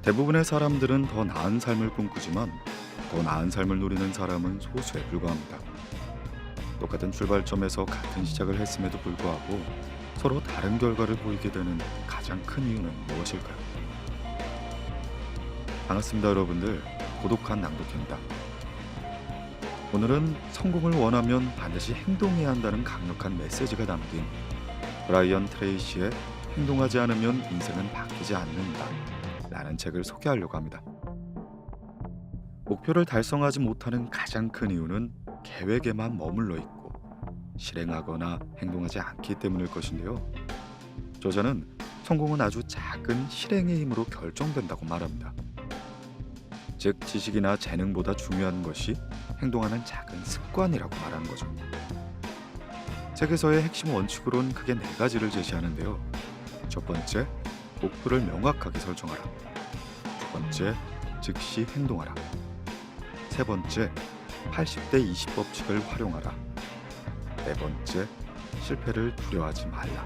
대부분의 사람들은 더 나은 삶을 꿈꾸지만 더 나은 삶을 누리는 사람은 소수에 불과합니다. 똑같은 출발점에서 같은 시작을 했음에도 불구하고 서로 다른 결과를 보이게 되는 가장 큰 이유는 무엇일까요? 반갑습니다, 여러분들. 고독한 낭독입니다. 오늘은 성공을 원하면 반드시 행동해야 한다는 강력한 메시지가 담긴 브라이언 트레이시의 행동하지 않으면 인생은 바뀌지 않는다 라는 책을 소개하려고 합니다. 목표를 달성하지 못하는 가장 큰 이유는 계획에만 머물러 있고 실행하거나 행동하지 않기 때문일 것인데요. 저자는 성공은 아주 작은 실행의 힘으로 결정된다고 말합니다. 즉, 지식이나 재능보다 중요한 것이 행동하는 작은 습관이라고 말하는 거죠. 책에서의 핵심 원칙으로는 크게 4가지를 제시하는데요. 첫 번째, 목표를 명확하게 설정하라. 두 번째, 즉시 행동하라. 세 번째, 80대 20 법칙을 활용하라. 네 번째, 실패를 두려워하지 말라.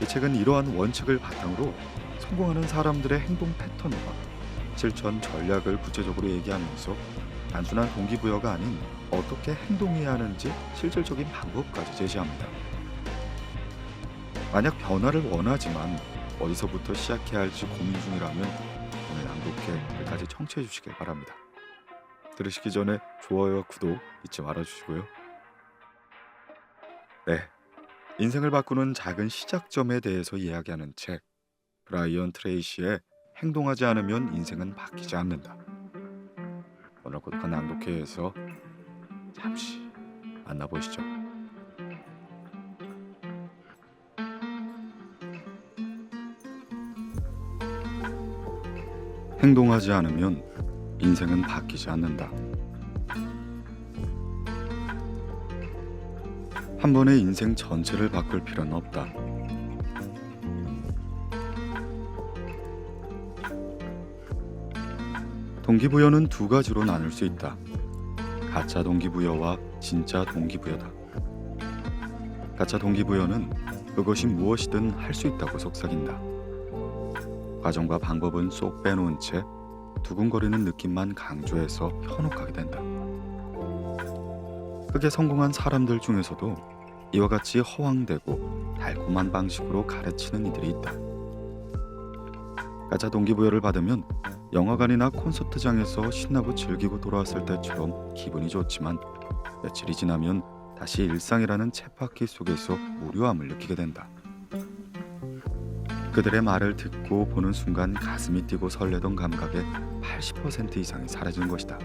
이 책은 이러한 원칙을 바탕으로 성공하는 사람들의 행동 패턴과 실천 전략을 구체적으로 얘기하면서 단순한 동기부여가 아닌 어떻게 행동해야 하는지 실질적인 방법까지 제시합니다. 만약 변화를 원하지만 어디서부터 시작해야 할지 고민 중이라면 오늘 낭독회 끝까지 청취해 주시길 바랍니다. 들으시기 전에 좋아요와 구독 잊지 말아주시고요. 네, 인생을 바꾸는 작은 시작점에 대해서 이야기하는 책, 브라이언 트레이시의 행동하지 않으면 인생은 바뀌지 않는다. 오늘 고독한 낭독회에서 잠시 만나보시죠. 행동하지 않으면 인생은 바뀌지 않는다. 한 번에 인생 전체를 바꿀 필요는 없다. 동기부여는 2가지로 나눌 수 있다. 가짜 동기부여와 진짜 동기부여다. 가짜 동기부여는 그것이 무엇이든 할 수 있다고 속삭인다. 과정과 방법은 쏙 빼놓은 채 두근거리는 느낌만 강조해서 현혹하게 된다. 크게 성공한 사람들 중에서도 이와 같이 허황되고 달콤한 방식으로 가르치는 이들이 있다. 가짜 동기부여를 받으면 영화관이나 콘서트장에서 신나고 즐기고 돌아왔을 때처럼 기분이 좋지만 며칠이 지나면 다시 일상이라는 쳇바퀴 속에서 무료함을 느끼게 된다. 그들의 말을 듣고 보는 순간 가슴이 뛰고 설레던 감각의 80% 이상이 사라지는 것이다.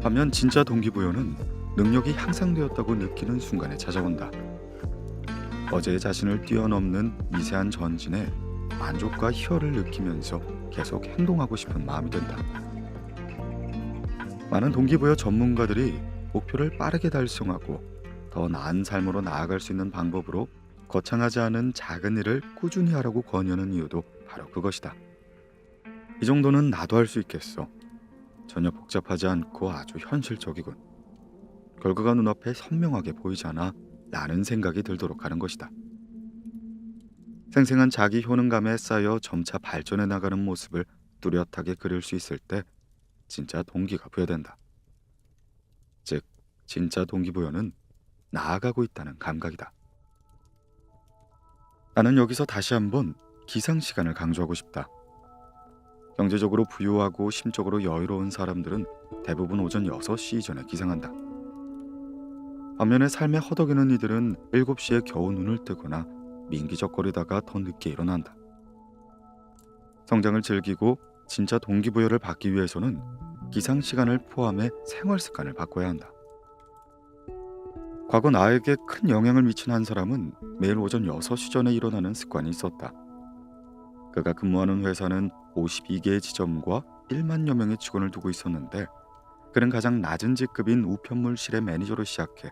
반면 진짜 동기부여는 능력이 향상되었다고 느끼는 순간에 찾아온다. 어제의 자신을 뛰어넘는 미세한 전진에 만족과 희열을 느끼면서 계속 행동하고 싶은 마음이 든다. 많은 동기부여 전문가들이 목표를 빠르게 달성하고 더 나은 삶으로 나아갈 수 있는 방법으로 거창하지 않은 작은 일을 꾸준히 하라고 권유하는 이유도 바로 그것이다. 이 정도는 나도 할 수 있겠어. 전혀 복잡하지 않고 아주 현실적이군. 결과가 눈앞에 선명하게 보이지 않아 라는 생각이 들도록 하는 것이다. 생생한 자기 효능감에 쌓여 점차 발전해 나가는 모습을 뚜렷하게 그릴 수 있을 때 진짜 동기가 부여된다. 즉, 진짜 동기부여는 나아가고 있다는 감각이다. 나는 여기서 다시 한번 기상시간을 강조하고 싶다. 경제적으로 부유하고 심적으로 여유로운 사람들은 대부분 오전 6시 이전에 기상한다. 반면에 삶에 허덕이는 이들은 7시에 겨우 눈을 뜨거나 민기적거리다가 더 늦게 일어난다. 성장을 즐기고 진짜 동기부여를 받기 위해서는 기상시간을 포함해 생활습관을 바꿔야 한다. 과거 나에게 큰 영향을 미친 한 사람은 매일 오전 6시 전에 일어나는 습관이 있었다. 그가 근무하는 회사는 52개의 지점과 1만여 명의 직원을 두고 있었는데 그는 가장 낮은 직급인 우편물실의 매니저로 시작해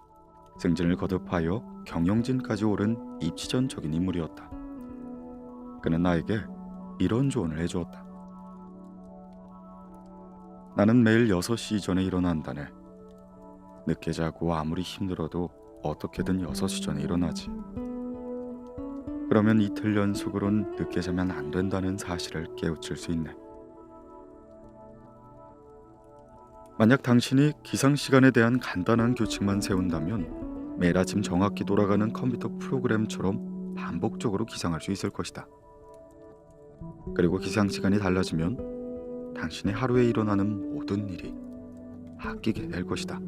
승진을 거듭하여 경영진까지 오른 입지전적인 인물이었다. 그는 나에게 이런 조언을 해주었다. 나는 매일 6시 이전에 일어난다네. 늦게 자고 아무리 힘들어도 어떻게든 6시 전에 일어나지. 그러면 이틀 연속으론 늦게 자면 안 된다는 사실을 깨우칠 수 있네. 만약 당신이 기상 시간에 대한 간단한 규칙만 세운다면 매일 아침 정확히 돌아가는 컴퓨터 프로그램처럼 반복적으로 기상할 수 있을 것이다. 그리고 기상 시간이 달라지면 당신이 하루에 일어나는 모든 일이 바뀌게 될 것이다.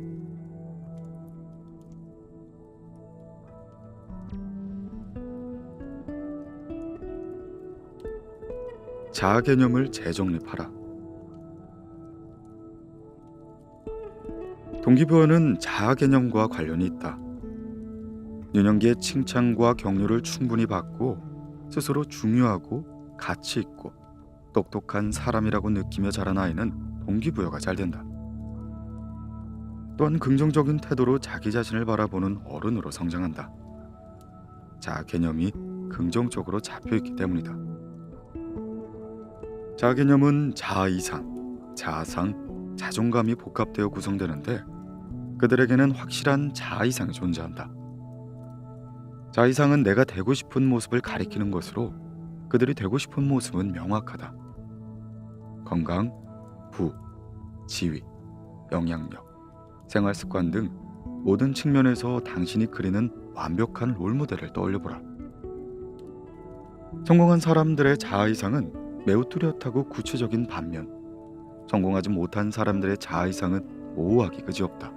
자아 개념을 재정립하라. 동기부여는 자아 개념과 관련이 있다. 유년기에 칭찬과 격려를 충분히 받고 스스로 중요하고 가치 있고 똑똑한 사람이라고 느끼며 자란 아이는 동기부여가 잘 된다. 또한 긍정적인 태도로 자기 자신을 바라보는 어른으로 성장한다. 자아 개념이 긍정적으로 잡혀있기 때문이다. 자아 개념은 자아 이상, 자아상, 자존감이 복합되어 구성되는데 그들에게는 확실한 자아 이상이 존재한다. 자아 이상은 내가 되고 싶은 모습을 가리키는 것으로 그들이 되고 싶은 모습은 명확하다. 건강, 부, 지위, 영향력, 생활 습관 등 모든 측면에서 당신이 그리는 완벽한 롤모델을 떠올려보라. 성공한 사람들의 자아 이상은 매우 뚜렷하고 구체적인 반면 성공하지 못한 사람들의 자아 이상은 모호하기 그지없다.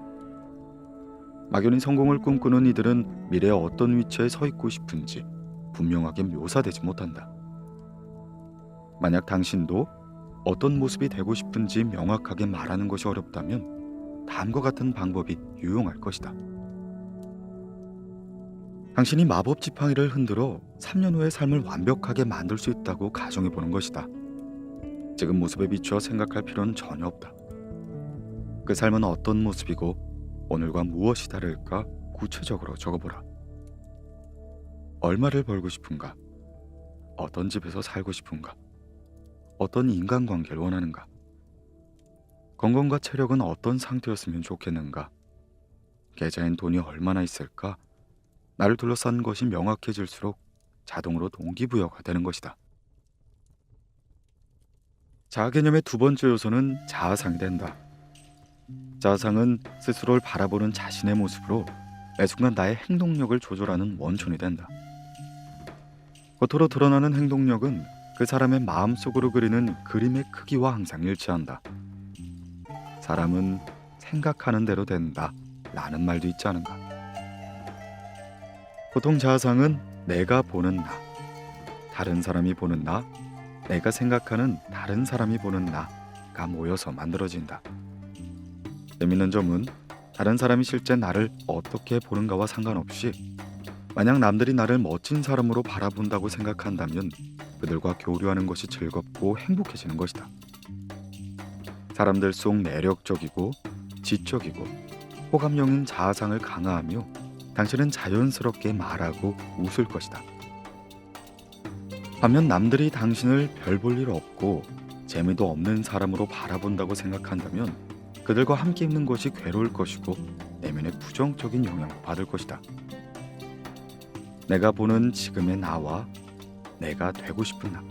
막연히 성공을 꿈꾸는 이들은 미래에 어떤 위치에 서 있고 싶은지 분명하게 묘사되지 못한다. 만약 당신도 어떤 모습이 되고 싶은지 명확하게 말하는 것이 어렵다면 다음과 같은 방법이 유용할 것이다. 당신이 마법 지팡이를 흔들어 3년 후의 삶을 완벽하게 만들 수 있다고 가정해 보는 것이다. 지금 모습에 비추어 생각할 필요는 전혀 없다. 그 삶은 어떤 모습이고 오늘과 무엇이 다를까 구체적으로 적어보라. 얼마를 벌고 싶은가? 어떤 집에서 살고 싶은가? 어떤 인간관계를 원하는가? 건강과 체력은 어떤 상태였으면 좋겠는가? 계좌엔 돈이 얼마나 있을까? 나를 둘러싼 것이 명확해질수록 자동으로 동기부여가 되는 것이다. 자아 개념의 두 번째 요소는 자아상이 된다. 자아상은 스스로를 바라보는 자신의 모습으로 매 순간 나의 행동력을 조절하는 원천이 된다. 겉으로 드러나는 행동력은 그 사람의 마음속으로 그리는 그림의 크기와 항상 일치한다. 사람은 생각하는 대로 된다 라는 말도 있지 않은가. 보통 자아상은 내가 보는 나, 다른 사람이 보는 나, 내가 생각하는 다른 사람이 보는 나가 모여서 만들어진다. 재밌는 점은 다른 사람이 실제 나를 어떻게 보는가와 상관없이 만약 남들이 나를 멋진 사람으로 바라본다고 생각한다면 그들과 교류하는 것이 즐겁고 행복해지는 것이다. 사람들 속 매력적이고 지적이고 호감형인 자아상을 강화하며 당신은 자연스럽게 말하고 웃을 것이다. 반면 남들이 당신을 별 볼 일 없고 재미도 없는 사람으로 바라본다고 생각한다면 그들과 함께 있는 것이 괴로울 것이고 내면의 부정적인 영향을 받을 것이다. 내가 보는 지금의 나와 내가 되고 싶은 나,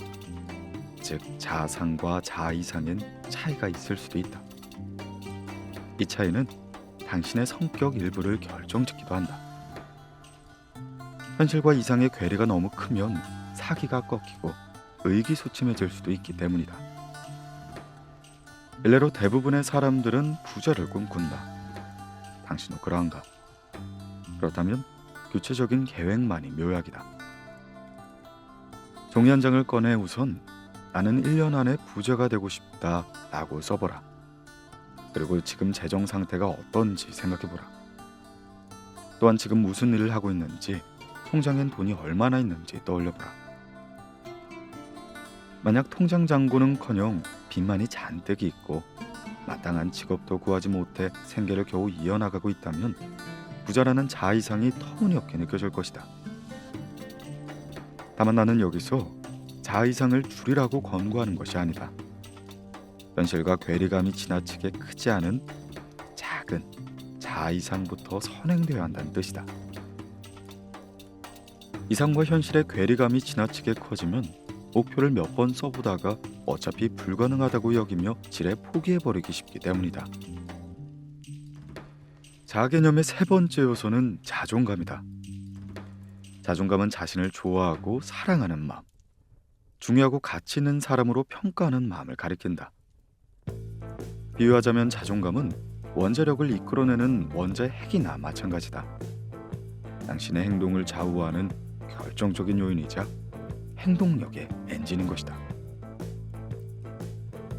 즉 자아상과 자아이상엔 차이가 있을 수도 있다. 이 차이는 당신의 성격 일부를 결정짓기도 한다. 현실과 이상의 괴리가 너무 크면 사기가 꺾이고 의기소침해질 수도 있기 때문이다. 일례로 대부분의 사람들은 부자를 꿈꾼다. 당신도 그러한가? 그렇다면 구체적인 계획만이 묘약이다. 종이 한 장을 꺼내 우선 나는 1년 안에 부자가 되고 싶다 라고 써보라. 그리고 지금 재정 상태가 어떤지 생각해보라. 또한 지금 무슨 일을 하고 있는지, 통장엔 돈이 얼마나 있는지 떠올려보라. 만약 통장 잔고는커녕 빚만이 잔뜩 있고 마땅한 직업도 구하지 못해 생계를 겨우 이어나가고 있다면 부자라는 자아이상이 터무니없게 느껴질 것이다. 다만 나는 여기서 자아이상을 줄이라고 권고하는 것이 아니다. 현실과 괴리감이 지나치게 크지 않은 작은 자아이상부터 선행되어야 한다는 뜻이다. 이상과 현실의 괴리감이 지나치게 커지면 목표를 몇 번 써보다가 어차피 불가능하다고 여기며 지레 포기해버리기 쉽기 때문이다. 자아 개념의 세 번째 요소는 자존감이다. 자존감은 자신을 좋아하고 사랑하는 마음, 중요하고 가치 있는 사람으로 평가하는 마음을 가리킨다. 비유하자면 자존감은 원자력을 이끌어내는 원자의 핵이나 마찬가지다. 당신의 행동을 좌우하는 결정적인 요인이자 행동력의 엔진인 것이다.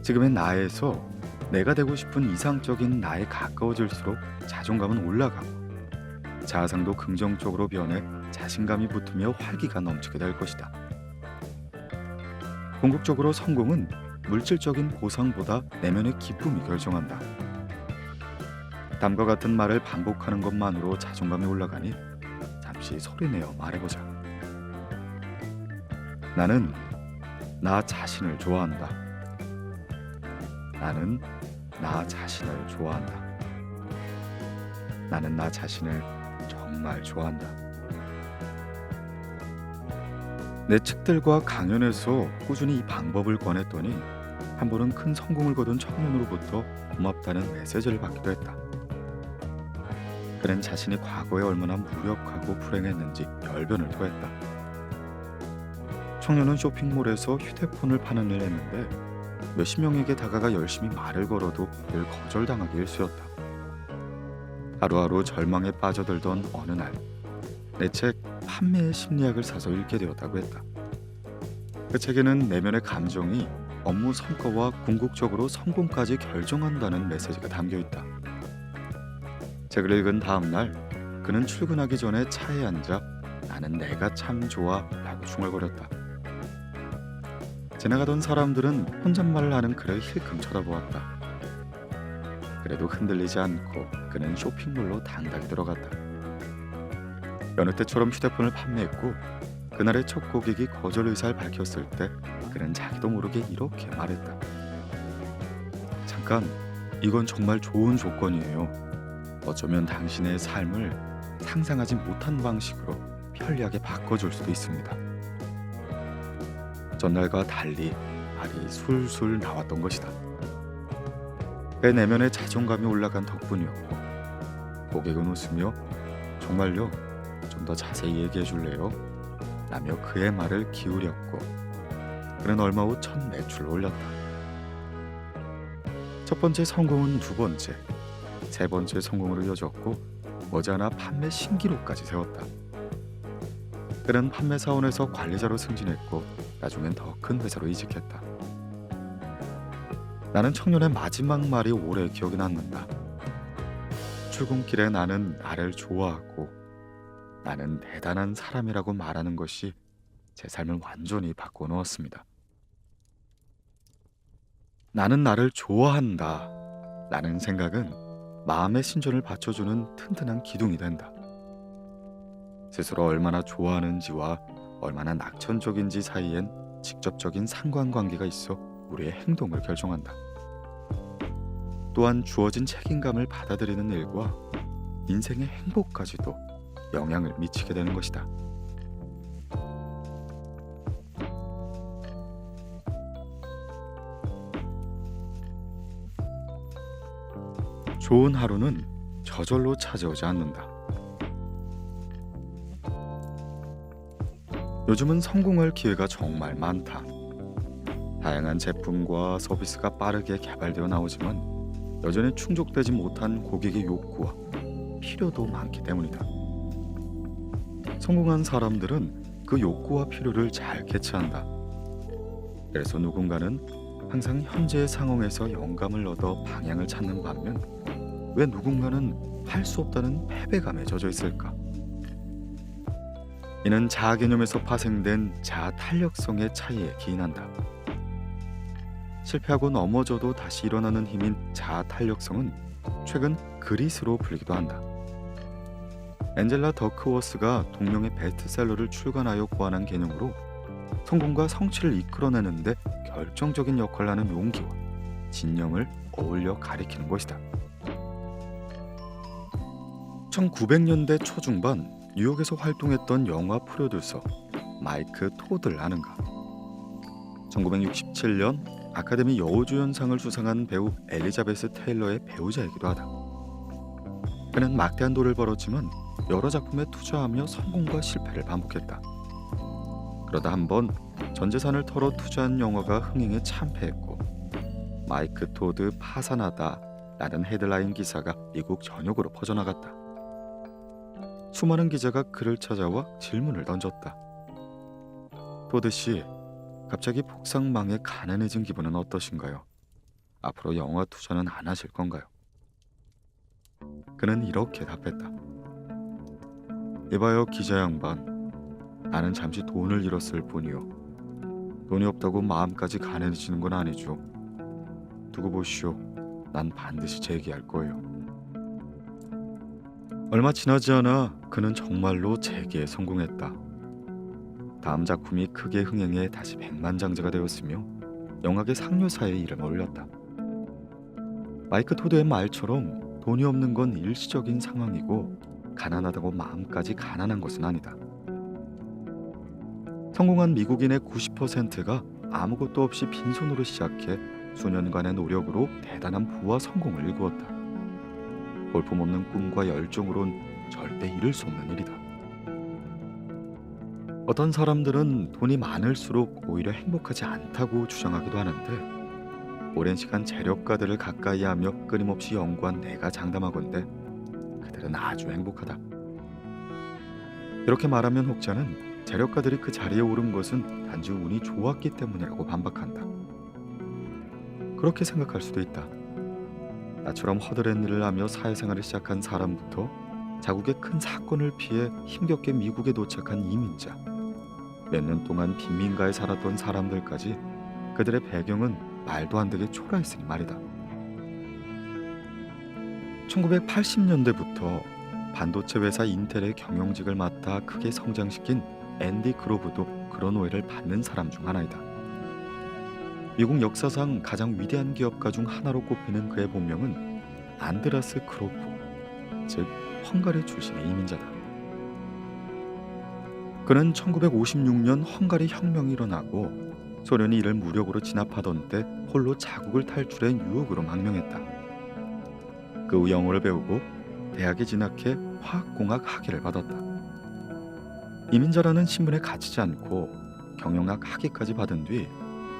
지금의 나에서 내가 되고 싶은 이상적인 나에 가까워질수록 자존감은 올라가고 자아상도 긍정적으로 변해 자신감이 붙으며 활기가 넘치게 될 것이다. 궁극적으로 성공은 물질적인 보상보다 내면의 기쁨이 결정한다. 다음과 같은 말을 반복하는 것만으로 자존감이 올라가니 잠시 소리내어 말해보자. 나는 나 자신을 좋아한다. 나는 나 자신을 좋아한다. 나는 나 자신을 정말 좋아한다. 내 책들과 강연에서 꾸준히 이 방법을 권했더니 한 번은 큰 성공을 거둔 청년으로부터 고맙다는 메시지를 받기도 했다. 그는 자신이 과거에 얼마나 무력하고 불행했는지 열변을 토했다. 청년은 쇼핑몰에서 휴대폰을 파는 일을 했는데 몇십 명에게 다가가 열심히 말을 걸어도 늘 거절당하기 일쑤였다. 하루하루 절망에 빠져들던 어느 날 내 책 판매의 심리학을 사서 읽게 되었다고 했다. 그 책에는 내면의 감정이 업무 성과와 궁극적으로 성공까지 결정한다는 메시지가 담겨있다. 책을 읽은 다음 날 그는 출근하기 전에 차에 앉아 나는 내가 참 좋아 라고 중얼거렸다. 지나가던 사람들은 혼잣말을 하는 그를 힐끔 쳐다보았다. 그래도 흔들리지 않고 그는 쇼핑몰로 당당히 들어갔다. 여느 때처럼 휴대폰을 판매했고 그날의 첫 고객이 거절 의사를 밝혔을 때 그는 자기도 모르게 이렇게 말했다. 잠깐, 이건 정말 좋은 조건이에요. 어쩌면 당신의 삶을 상상하지 못한 방식으로 편리하게 바꿔줄 수도 있습니다. 전날과 달리 말이 술술 나왔던 것이다. 내 내면의 자존감이 올라간 덕분이었고 고객은 웃으며 정말요? 좀 더 자세히 얘기해 줄래요? 라며 그의 말을 기울였고 그는 얼마 후 첫 매출을 올렸다. 첫 번째 성공은 두 번째, 세 번째 성공으로 이어졌고 머지않아 판매 신기록까지 세웠다. 그는 판매 사원에서 관리자로 승진했고 나중엔 더 큰 회사로 이직했다. 나는 청년의 마지막 말이 오래 기억이 남는다. 출근길에 나는 나를 좋아하고 나는 대단한 사람이라고 말하는 것이 제 삶을 완전히 바꿔놓았습니다. 나는 나를 좋아한다 라는 생각은 마음의 신전을 받쳐주는 튼튼한 기둥이 된다. 스스로 얼마나 좋아하는지와 얼마나 낙천적인지 사이엔 직접적인 상관관계가 있어 우리의 행동을 결정한다. 또한 주어진 책임감을 받아들이는 일과 인생의 행복까지도 영향을 미치게 되는 것이다. 좋은 하루는 저절로 찾아오지 않는다. 요즘은 성공할 기회가 정말 많다. 다양한 제품과 서비스가 빠르게 개발되어 나오지만 여전히 충족되지 못한 고객의 욕구와 필요도 많기 때문이다. 성공한 사람들은 그 욕구와 필요를 잘 캐치한다. 그래서 누군가는 항상 현재의 상황에서 영감을 얻어 방향을 찾는 반면 왜 누군가는 할 수 없다는 패배감에 젖어 있을까? 이는 자아 개념에서 파생된 자아 탄력성의 차이에 기인한다. 실패하고 넘어져도 다시 일어나는 힘인 자아 탄력성은 최근 그릿으로 불리기도 한다. 앤젤라 더크워스가 동명의 베스트셀러를 출간하여 고안한 개념으로 성공과 성취를 이끌어내는데 결정적인 역할을 하는 용기와 진념을 어울려 가리키는 것이다. 1900년대 초중반 뉴욕에서 활동했던 영화 프로듀서 마이크 토드를 아는가? 1967년 아카데미 여우주연상을 수상한 배우 엘리자베스 테일러의 배우자이기도 하다. 그는 막대한 돈을 벌었지만 여러 작품에 투자하며 성공과 실패를 반복했다. 그러다 한번 전 재산을 털어 투자한 영화가 흥행에 참패했고 마이크 토드 파산하다 라는 헤드라인 기사가 미국 전역으로 퍼져나갔다. 수많은 기자가 그를 찾아와 질문을 던졌다. 토드 씨, 갑자기 폭삭망에 가난해진 기분은 어떠신가요? 앞으로 영화 투자는 안 하실 건가요? 그는 이렇게 답했다. 이봐요 기자 양반, 나는 잠시 돈을 잃었을 뿐이요. 돈이 없다고 마음까지 가난해지는 건 아니죠. 두고 보시오, 난 반드시 재기할 거예요. 얼마 지나지 않아 그는 정말로 재기에 성공했다. 다음 작품이 크게 흥행해 다시 백만장자가 되었으며 영화계 상류사에 이름을 올렸다. 마이크 토드의 말처럼 돈이 없는 건 일시적인 상황이고 가난하다고 마음까지 가난한 것은 아니다. 성공한 미국인의 90%가 아무것도 없이 빈손으로 시작해 수년간의 노력으로 대단한 부와 성공을 일구었다. 볼품없는 꿈과 열정으론 절대 이룰 수 없는 일이다. 어떤 사람들은 돈이 많을수록 오히려 행복하지 않다고 주장하기도 하는데 오랜 시간 재력가들을 가까이 하며 끊임없이 연구한 내가 장담하건대 그들은 아주 행복하다. 이렇게 말하면 혹자는 재력가들이 그 자리에 오른 것은 단지 운이 좋았기 때문이라고 반박한다. 그렇게 생각할 수도 있다. 나처럼 허드렛 일을 하며 사회생활을 시작한 사람부터 자국의 큰 사건을 피해 힘겹게 미국에 도착한 이민자, 몇 년 동안 빈민가에 살았던 사람들까지 그들의 배경은 말도 안 되게 초라했으니 말이다. 1980년대부터 반도체 회사 인텔의 경영직을 맡아 크게 성장시킨 앤디 그로브도 그런 오해를 받는 사람 중 하나이다. 미국 역사상 가장 위대한 기업가 중 하나로 꼽히는 그의 본명은 안드라스 그로프, 즉 헝가리 출신의 이민자다. 그는 1956년 헝가리 혁명이 일어나고 소련이 이를 무력으로 진압하던 때 홀로 자국을 탈출해 뉴욕으로 망명했다. 그 후 영어를 배우고 대학에 진학해 화학공학 학위를 받았다. 이민자라는 신분에 갇히지 않고 경영학 학위까지 받은 뒤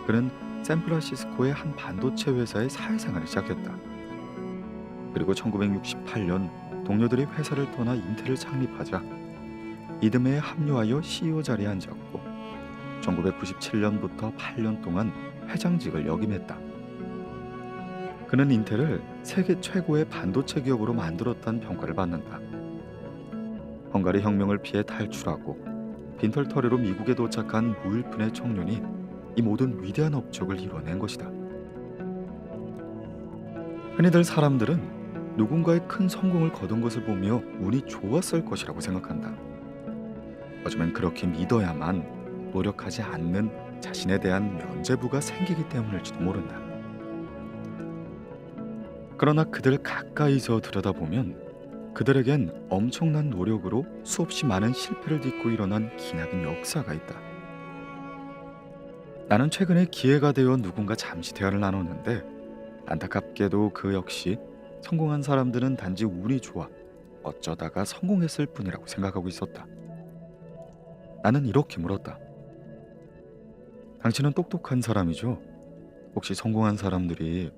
그는 샌프란시스코의 한 반도체 회사의 사회생활을 시작했다. 그리고 1968년 동료들이 회사를 떠나 인텔을 창립하자 이듬해에 합류하여 CEO 자리에 앉았고 1997년부터 8년 동안 회장직을 역임했다. 그는 인텔을 세계 최고의 반도체 기업으로 만들었다는 평가를 받는다. 헝가리 혁명을 피해 탈출하고 빈털터리로 미국에 도착한 무일푼의 청년이 이 모든 위대한 업적을 이뤄낸 것이다. 흔히들 사람들은 누군가의 큰 성공을 거둔 것을 보며 운이 좋았을 것이라고 생각한다. 어쩌면 그렇게 믿어야만 노력하지 않는 자신에 대한 면죄부가 생기기 때문일지도 모른다. 그러나 그들 가까이서 들여다보면 그들에겐 엄청난 노력으로 수없이 많은 실패를 딛고 일어난 기나긴 역사가 있다. 나는 최근에 기회가 되어 누군가 잠시 대화를 나눴는데 안타깝게도 그 역시 성공한 사람들은 단지 운이 좋아 어쩌다가 성공했을 뿐이라고 생각하고 있었다. 나는 이렇게 물었다. 당신은 똑똑한 사람이죠? 혹시 성공한 사람들이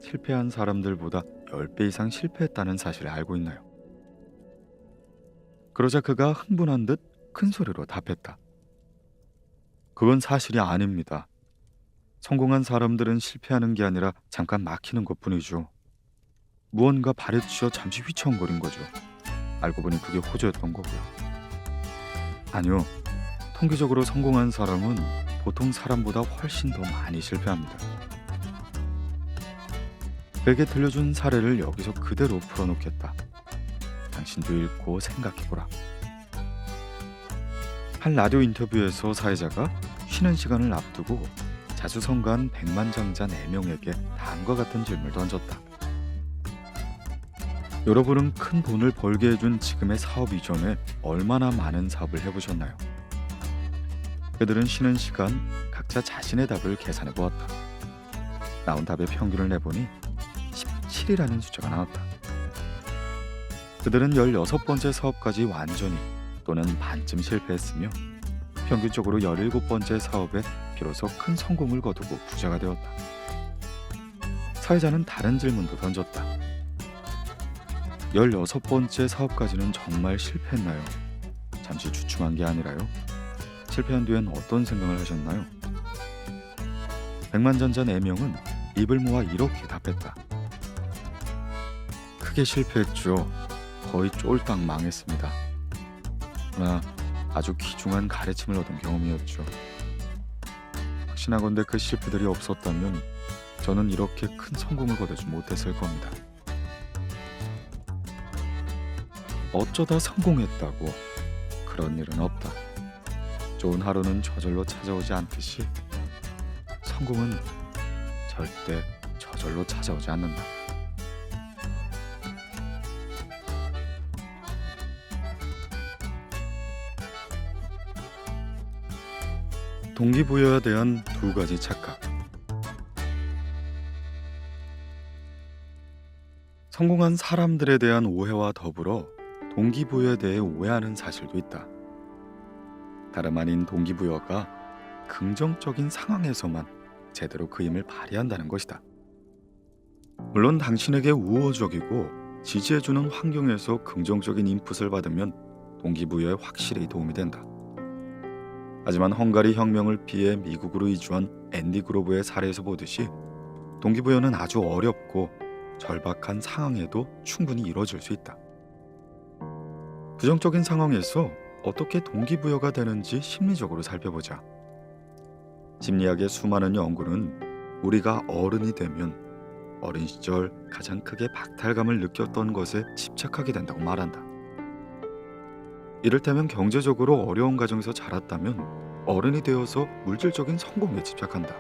실패한 사람들보다 10배 이상 실패했다는 사실을 알고 있나요? 그러자 그가 흥분한 듯 큰 소리로 답했다. 그건 사실이 아닙니다. 성공한 사람들은 실패하는 게 아니라 잠깐 막히는 것뿐이죠. 무언가 발에 쥐어 잠시 휘청거린 거죠. 알고 보니 그게 호조였던 거고요. 아니요, 통계적으로 성공한 사람은 보통 사람보다 훨씬 더 많이 실패합니다. 그에게 들려준 사례를 여기서 그대로 풀어놓겠다. 당신도 읽고 생각해보라. 한 라디오 인터뷰에서 사회자가 쉬는 시간을 앞두고 자수성가한 백만장자 4명에게 다음과 같은 질문을 던졌다. 여러분은 큰 돈을 벌게 해준 지금의 사업 이전에 얼마나 많은 사업을 해보셨나요? 그들은 쉬는 시간 각자 자신의 답을 계산해 보았다. 나온 답의 평균을 내보니 17이라는 숫자가 나왔다. 그들은 16번째 사업까지 완전히 또는 반쯤 실패했으며 평균적으로 17번째 사업에 비로소 큰 성공을 거두고 부자가 되었다. 사회자는 다른 질문도 던졌다. 16번째 사업까지는 정말 실패했나요? 잠시 주춤한 게 아니라요. 실패한 뒤엔 어떤 생각을 하셨나요? 백만장자 4명은 입을 모아 이렇게 답했다. 크게 실패했죠. 거의 쫄딱 망했습니다. 그러나 아주 귀중한 가르침을 얻은 경험이었죠. 확신하건대 그 실패들이 없었다면 저는 이렇게 큰 성공을 거두지 못했을 겁니다. 어쩌다 성공했다고 그런 일은 없다. 좋은 하루는 저절로 찾아오지 않듯이 성공은 절대 저절로 찾아오지 않는다. 동기부여에 대한 2가지 착각. 성공한 사람들에 대한 오해와 더불어 동기부여에 대해 오해하는 사실도 있다. 다름 아닌 동기부여가 긍정적인 상황에서만 제대로 그 힘을 발휘한다는 것이다. 물론 당신에게 우호적이고 지지해주는 환경에서 긍정적인 인풋을 받으면 동기부여에 확실히 도움이 된다. 하지만 헝가리 혁명을 피해 미국으로 이주한 앤디 그로브의 사례에서 보듯이 동기부여는 아주 어렵고 절박한 상황에도 충분히 이루어질 수 있다. 부정적인 상황에서 어떻게 동기부여가 되는지 심리적으로 살펴보자. 심리학의 수많은 연구는 우리가 어른이 되면 어린 시절 가장 크게 박탈감을 느꼈던 것에 집착하게 된다고 말한다. 이를테면 경제적으로 어려운 가정에서 자랐다면 어른이 되어서 물질적인 성공에 집착한다.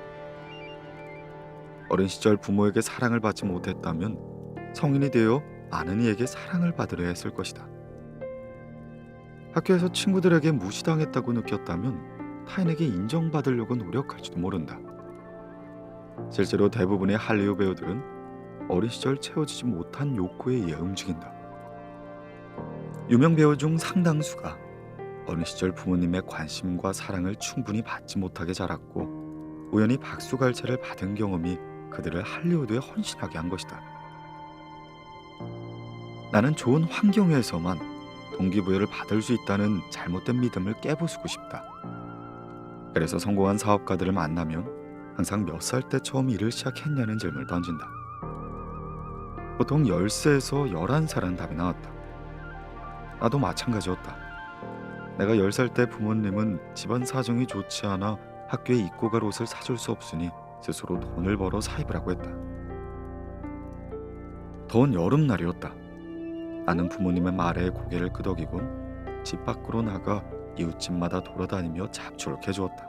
어린 시절 부모에게 사랑을 받지 못했다면 성인이 되어 아는 이에게 사랑을 받으려 했을 것이다. 학교에서 친구들에게 무시당했다고 느꼈다면 타인에게 인정받으려고 노력할지도 모른다. 실제로 대부분의 할리우드 배우들은 어린 시절 채워지지 못한 욕구에 의해 움직인다. 유명 배우 중 상당수가 어린 시절 부모님의 관심과 사랑을 충분히 받지 못하게 자랐고 우연히 박수갈채를 받은 경험이 그들을 할리우드에 헌신하게 한 것이다. 나는 좋은 환경에서만 동기부여를 받을 수 있다는 잘못된 믿음을 깨부수고 싶다. 그래서 성공한 사업가들을 만나면 항상 몇 살 때 처음 일을 시작했냐는 질문을 던진다. 보통 10세에서 11살은 답이 나왔다. 나도 마찬가지였다. 내가 10살 때 부모님은 집안 사정이 좋지 않아 학교에 입고 갈 옷을 사줄 수 없으니 스스로 돈을 벌어 사입으라고 했다. 더운 여름날이었다. 나는 부모님의 말에 고개를 끄덕이곤 집 밖으로 나가 이웃집마다 돌아다니며 잡초를 캐주었다.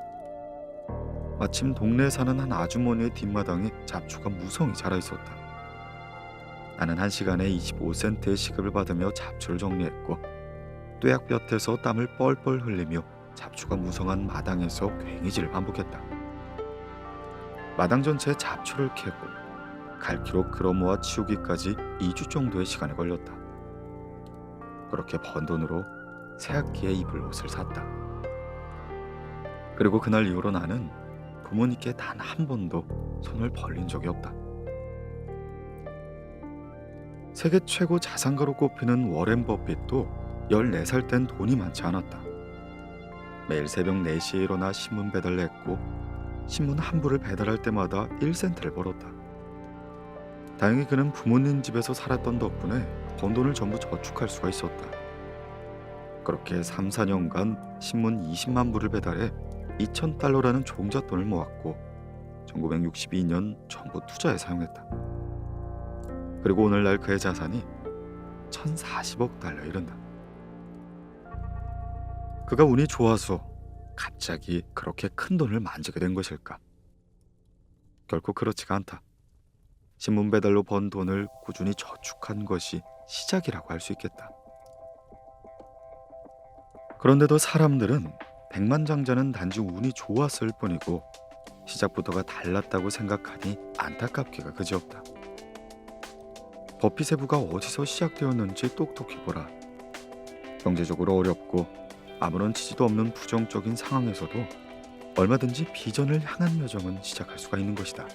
마침 동네에 사는 한 아주머니의 뒷마당에 잡초가 무성히 자라 있었다. 나는 1시간에 25센트의 시급을 받으며 잡초를 정리했고 뙤약볕에서 땀을 뻘뻘 흘리며 잡초가 무성한 마당에서 괭이질을 반복했다. 마당 전체에 잡초를 캐고 갈퀴로 끌어모아 치우기까지 2주 정도의 시간이 걸렸다. 그렇게 번 돈으로 새학기에 입을 옷을 샀다. 그리고 그날 이후로 나는 부모님께 단 한 번도 손을 벌린 적이 없다. 세계 최고 자산가로 꼽히는 워렌 버핏도 14살 땐 돈이 많지 않았다. 매일 새벽 4시에 일어나 신문 배달을 했고 신문 한 부를 배달할 때마다 1센트를 벌었다. 다행히 그는 부모님 집에서 살았던 덕분에 번 돈을 전부 저축할 수가 있었다. 그렇게 3, 4년간 신문 20만 부를 배달해 $2,000라는 종잣돈을 모았고 1962년 전부 투자에 사용했다. 그리고 오늘날 그의 자산이 $1,040억 이른다. 그가 운이 좋아서 갑자기 그렇게 큰 돈을 만지게 된 것일까? 결코 그렇지가 않다. 신문 배달로 번 돈을 꾸준히 저축한 것이 시작이라고 할 수 있겠다. 그런데도 사람들은 백만장자는 단지 운이 좋았을 뿐이고 시작부터가 달랐다고 생각하니 안타깝기가 그지없다. 버핏의 부가 어디서 시작되었는지 똑똑히 보라. 경제적으로 어렵고 아무런 지지도 없는 부정적인 상황에서도 얼마든지 비전을 향한 여정은 시작할 수가 있는 것이다.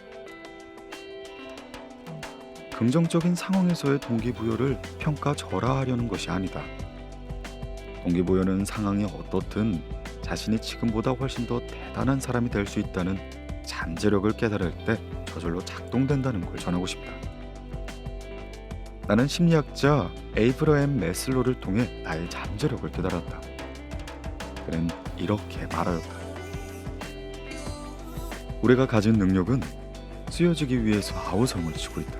긍정적인 상황에서의 동기부여를 평가절하하려는 것이 아니다. 동기부여는 상황이 어떻든 자신이 지금보다 훨씬 더 대단한 사람이 될 수 있다는 잠재력을 깨달을 때 저절로 작동된다는 걸 전하고 싶다. 나는 심리학자 에이브러햄 매슬로를 통해 나의 잠재력을 깨달았다. 그는 이렇게 말하였다. 우리가 가진 능력은 쓰여지기 위해서 아우성을 치고 있다.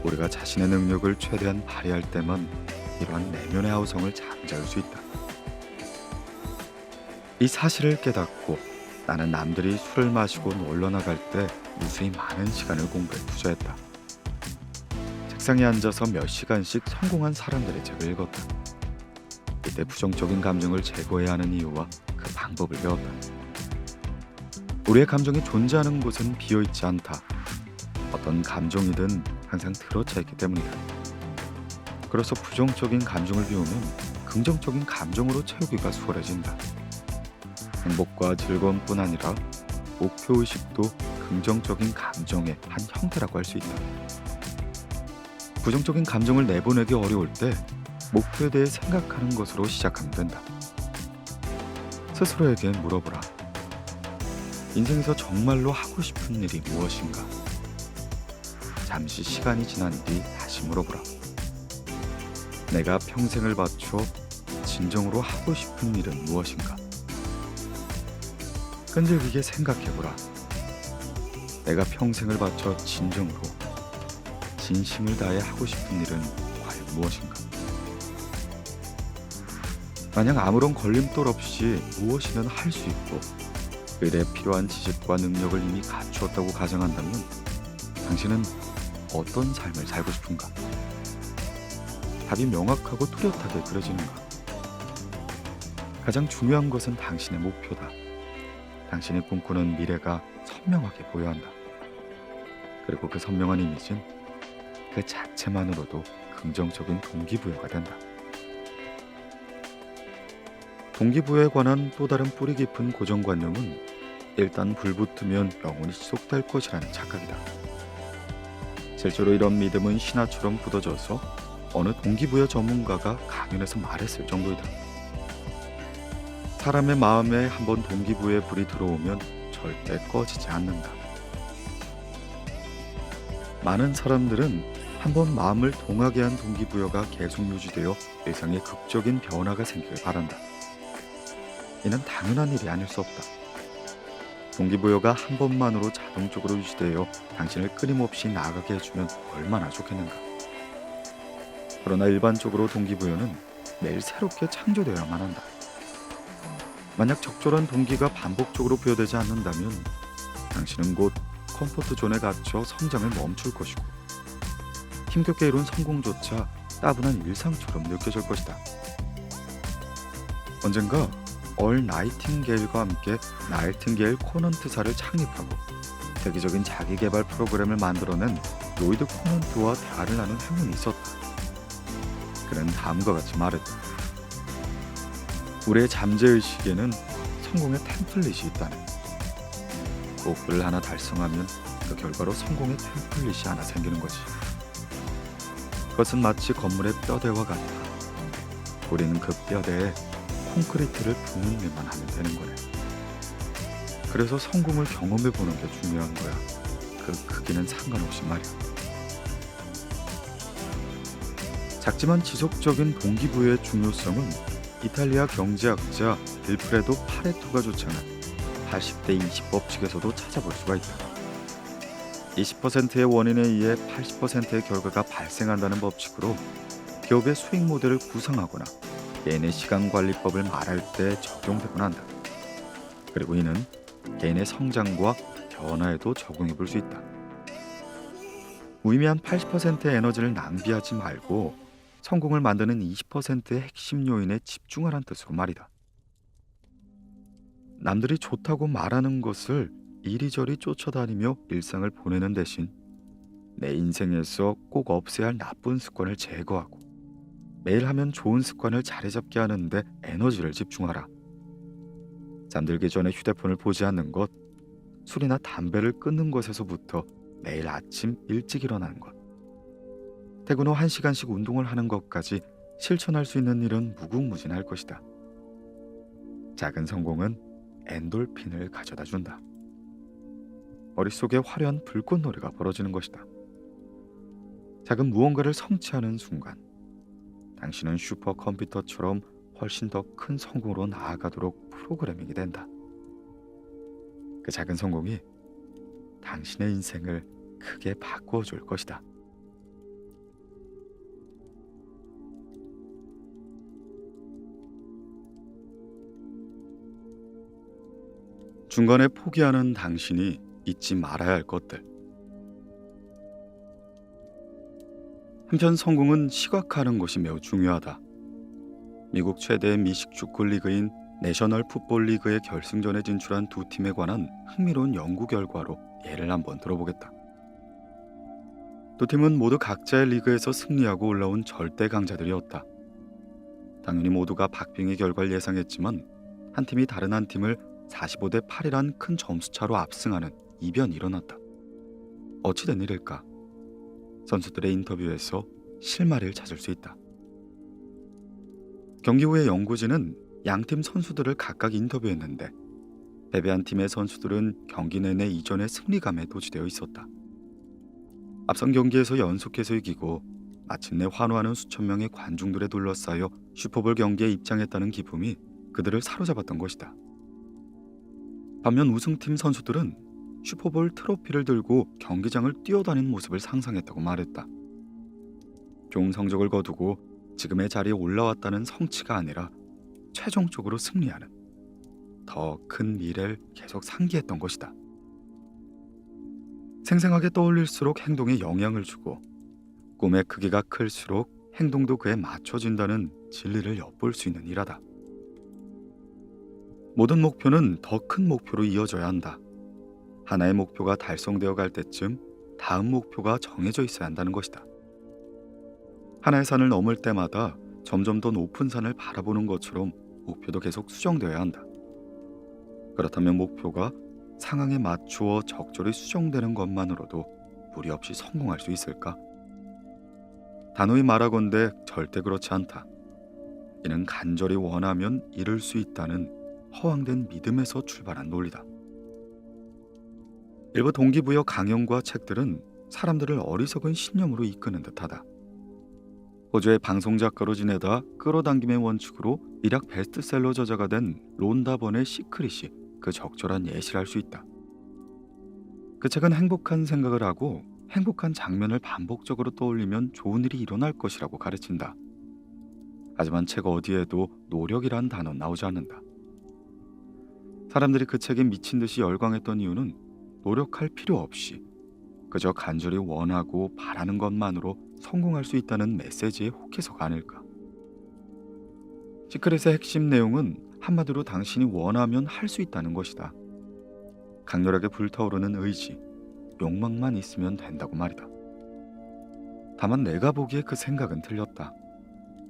우리가 자신의 능력을 최대한 발휘할 때만 이러한 내면의 아우성을 잠재울 수 있다. 이 사실을 깨닫고 나는 남들이 술을 마시고 놀러 나갈 때 무수히 많은 시간을 공부에 투자했다. 책상에 앉아서 몇 시간씩 성공한 사람들의 책을 읽었다. 이때 부정적인 감정을 제거해야 하는 이유와 그 방법을 배웠다. 우리의 감정이 존재하는 곳은 비어있지 않다. 어떤 감정이든 항상 들어차 있기 때문이다. 그래서 부정적인 감정을 비우면 긍정적인 감정으로 채우기가 수월해진다. 행복과 즐거움뿐 아니라 목표의식도 긍정적인 감정의 한 형태라고 할 수 있다. 부정적인 감정을 내보내기 어려울 때 목표에 대해 생각하는 것으로 시작하면 된다. 스스로에게 물어보라. 인생에서 정말로 하고 싶은 일이 무엇인가? 잠시 시간이 지난 뒤 다시 물어보라. 내가 평생을 바쳐 진정으로 하고 싶은 일은 무엇인가? 끈질기게 생각해보라. 내가 평생을 바쳐 진정으로 진심을 다해 하고 싶은 일은 과연 무엇인가? 만약 아무런 걸림돌 없이 무엇이든 할 수 있고 그에 필요한 지식과 능력을 이미 갖추었다고 가정한다면 당신은 어떤 삶을 살고 싶은가? 답이 명확하고 뚜렷하게 그려지는가? 가장 중요한 것은 당신의 목표다. 당신이 꿈꾸는 미래가 선명하게 보여야 한다. 그리고 그 선명한 이미지는 그 자체만으로도 긍정적인 동기부여가 된다. 동기부여에 관한 또 다른 뿌리 깊은 고정관념은 일단 불붙으면 영원히 지속될 것이라는 착각이다. 실제로 이런 믿음은 신화처럼 굳어져서 어느 동기부여 전문가가 강연에서 말했을 정도이다. 사람의 마음에 한번 동기부여의 불이 들어오면 절대 꺼지지 않는다. 많은 사람들은 한번 마음을 동하게 한 동기부여가 계속 유지되어 일상에 극적인 변화가 생기길 바란다. 이는 당연한 일이 아닐 수 없다. 동기부여가 한 번만으로 자동적으로 유지되어 당신을 끊임없이 나아가게 해주면 얼마나 좋겠는가. 그러나 일반적으로 동기부여는 매일 새롭게 창조되어야만 한다. 만약 적절한 동기가 반복적으로 부여되지 않는다면 당신은 곧 컴포트 존에 갇혀 성장을 멈출 것이고 힘겹게 이룬 성공조차 따분한 일상처럼 느껴질 것이다. 언젠가 얼 나이팅게일과 함께 나이팅게일 코넌트사를 창립하고 세계적인 자기개발 프로그램을 만들어낸 로이드 코넌트와 대화를 나눈 행운이 있었다. 그는 다음과 같이 말했다. 우리의 잠재의식에는 성공의 템플릿이 있다네. 목표를 하나 달성하면 그 결과로 성공의 템플릿이 하나 생기는 거지. 그것은 마치 건물의 뼈대와 같다. 우리는 그 뼈대에 콘크리트를 부는 일만 하면 되는 거네. 그래서 성공을 경험해보는 게 중요한 거야. 그 크기는 상관없이 말이야. 작지만 지속적인 동기부여의 중요성은 이탈리아 경제학자 빌프레도 파레토가 주창한 80대 20 법칙에서도 찾아볼 수가 있다. 20%의 원인에 의해 80%의 결과가 발생한다는 법칙으로 기업의 수익 모델을 구성하거나 개인의 시간관리법을 말할 때 적용되곤 한다. 그리고 이는 개인의 성장과 변화에도 적용해 볼 수 있다. 무의미한 80%의 에너지를 낭비하지 말고 성공을 만드는 20%의 핵심 요인에 집중하란 뜻으로 말이다. 남들이 좋다고 말하는 것을 이리저리 쫓아다니며 일상을 보내는 대신 내 인생에서 꼭 없애야 할 나쁜 습관을 제거하고 매일 하면 좋은 습관을 자리 잡게 하는데 에너지를 집중하라. 잠들기 전에 휴대폰을 보지 않는 것, 술이나 담배를 끊는 것에서부터 매일 아침 일찍 일어나는 것, 퇴근 후 1시간씩 운동을 하는 것까지 실천할 수 있는 일은 무궁무진할 것이다. 작은 성공은 엔돌핀을 가져다 준다. 머릿속에 화려한 불꽃놀이가 벌어지는 것이다. 작은 무언가를 성취하는 순간 당신은 슈퍼컴퓨터처럼 훨씬 더 큰 성공으로 나아가도록 프로그래밍이 된다. 그 작은 성공이 당신의 인생을 크게 바꾸어 줄 것이다. 중간에 포기하는 당신이 잊지 말아야 할 것들. 한편 성공은 시각화하는 것이 매우 중요하다. 미국 최대의 미식축구 리그인 내셔널 풋볼 리그의 결승전에 진출한 두 팀에 관한 흥미로운 연구 결과로 예를 한번 들어보겠다. 두 팀은 모두 각자의 리그에서 승리하고 올라온 절대 강자들이었다. 당연히 모두가 박빙의 결과를 예상했지만 한 팀이 다른 한 팀을 45대 8이란 큰 점수차로 압승하는 이변이 일어났다. 어찌된 일일까? 선수들의 인터뷰에서 실마리를 찾을 수 있다. 경기 후에 연구진은 양팀 선수들을 각각 인터뷰했는데 패배한 팀의 선수들은 경기 내내 이전의 승리감에 도취되어 있었다. 앞선 경기에서 연속해서 이기고 마침내 환호하는 수천 명의 관중들에 둘러싸여 슈퍼볼 경기에 입장했다는 기쁨이 그들을 사로잡았던 것이다. 반면 우승팀 선수들은 슈퍼볼 트로피를 들고 경기장을 뛰어다니는 모습을 상상했다고 말했다. 좋은 성적을 거두고 지금의 자리에 올라왔다는 성취가 아니라 최종적으로 승리하는 더 큰 미래를 계속 상기했던 것이다. 생생하게 떠올릴수록 행동에 영향을 주고 꿈의 크기가 클수록 행동도 그에 맞춰진다는 진리를 엿볼 수 있는 일하다. 모든 목표는 더 큰 목표로 이어져야 한다. 하나의 목표가 달성되어 갈 때쯤 다음 목표가 정해져 있어야 한다는 것이다. 하나의 산을 넘을 때마다 점점 더 높은 산을 바라보는 것처럼 목표도 계속 수정되어야 한다. 그렇다면 목표가 상황에 맞추어 적절히 수정되는 것만으로도 무리 없이 성공할 수 있을까? 단호히 말하건대 절대 그렇지 않다. 이는 간절히 원하면 이룰 수 있다는 허황된 믿음에서 출발한 논리다. 일부 동기부여 강연과 책들은 사람들을 어리석은 신념으로 이끄는 듯하다. 호주의 방송작가로 지내다 끌어당김의 원칙으로 일약 베스트셀러 저자가 된 론다 번의 시크릿이 그 적절한 예시를 할 수 있다. 그 책은 행복한 생각을 하고 행복한 장면을 반복적으로 떠올리면 좋은 일이 일어날 것이라고 가르친다. 하지만 책 어디에도 노력이란 단어 나오지 않는다. 사람들이 그 책에 미친 듯이 열광했던 이유는 노력할 필요 없이 그저 간절히 원하고 바라는 것만으로 성공할 수 있다는 메시지에 혹해서가 아닐까. 시크릿의 핵심 내용은 한마디로 당신이 원하면 할 수 있다는 것이다. 강렬하게 불타오르는 의지, 욕망만 있으면 된다고 말이다. 다만 내가 보기에 그 생각은 틀렸다.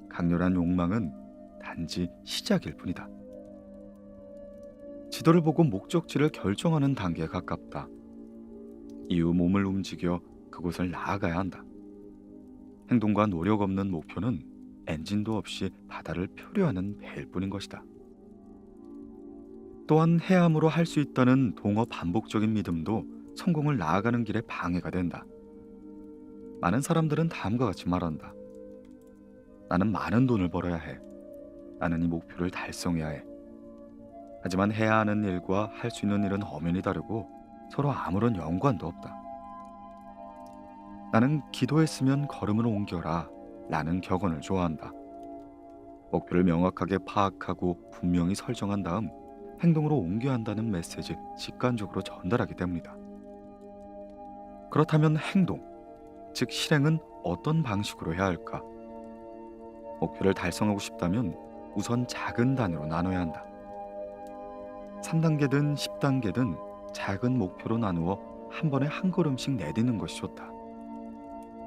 강렬한 욕망은 단지 시작일 뿐이다. 지도를 보고 목적지를 결정하는 단계에 가깝다. 이후 몸을 움직여 그곳을 나아가야 한다. 행동과 노력 없는 목표는 엔진도 없이 바다를 표류하는 배일 뿐인 것이다. 또한 해암으로 할 수 있다는 동어 반복적인 믿음도 성공을 나아가는 길에 방해가 된다. 많은 사람들은 다음과 같이 말한다. 나는 많은 돈을 벌어야 해. 나는 이 목표를 달성해야 해. 하지만 해야 하는 일과 할 수 있는 일은 엄연히 다르고 서로 아무런 연관도 없다. 나는 기도했으면 걸음을 옮겨라 라는 격언을 좋아한다. 목표를 명확하게 파악하고 분명히 설정한 다음 행동으로 옮겨야 한다는 메시지를 직관적으로 전달하기 때문이다. 그렇다면 행동, 즉 실행은 어떤 방식으로 해야 할까? 목표를 달성하고 싶다면 우선 작은 단위로 나눠야 한다. 3단계든 10단계든 작은 목표로 나누어 한 번에 한 걸음씩 내딛는 것이 좋다.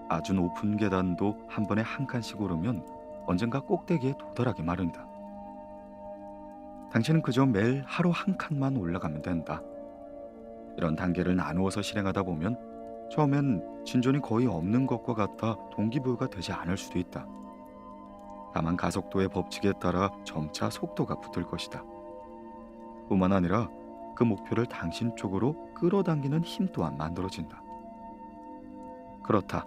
아주 높은 계단도 한 번에 한 칸씩 오르면 언젠가 꼭대기에 도달하기 마련이다. 당신은 그저 매일 하루 한 칸만 올라가면 된다. 이런 단계를 나누어서 실행하다 보면 처음엔 진전이 거의 없는 것과 같아 동기부여가 되지 않을 수도 있다. 다만 가속도의 법칙에 따라 점차 속도가 붙을 것이다. 뿐만 아니라 그 목표를 당신 쪽으로 끌어당기는 힘 또한 만들어진다. 그렇다.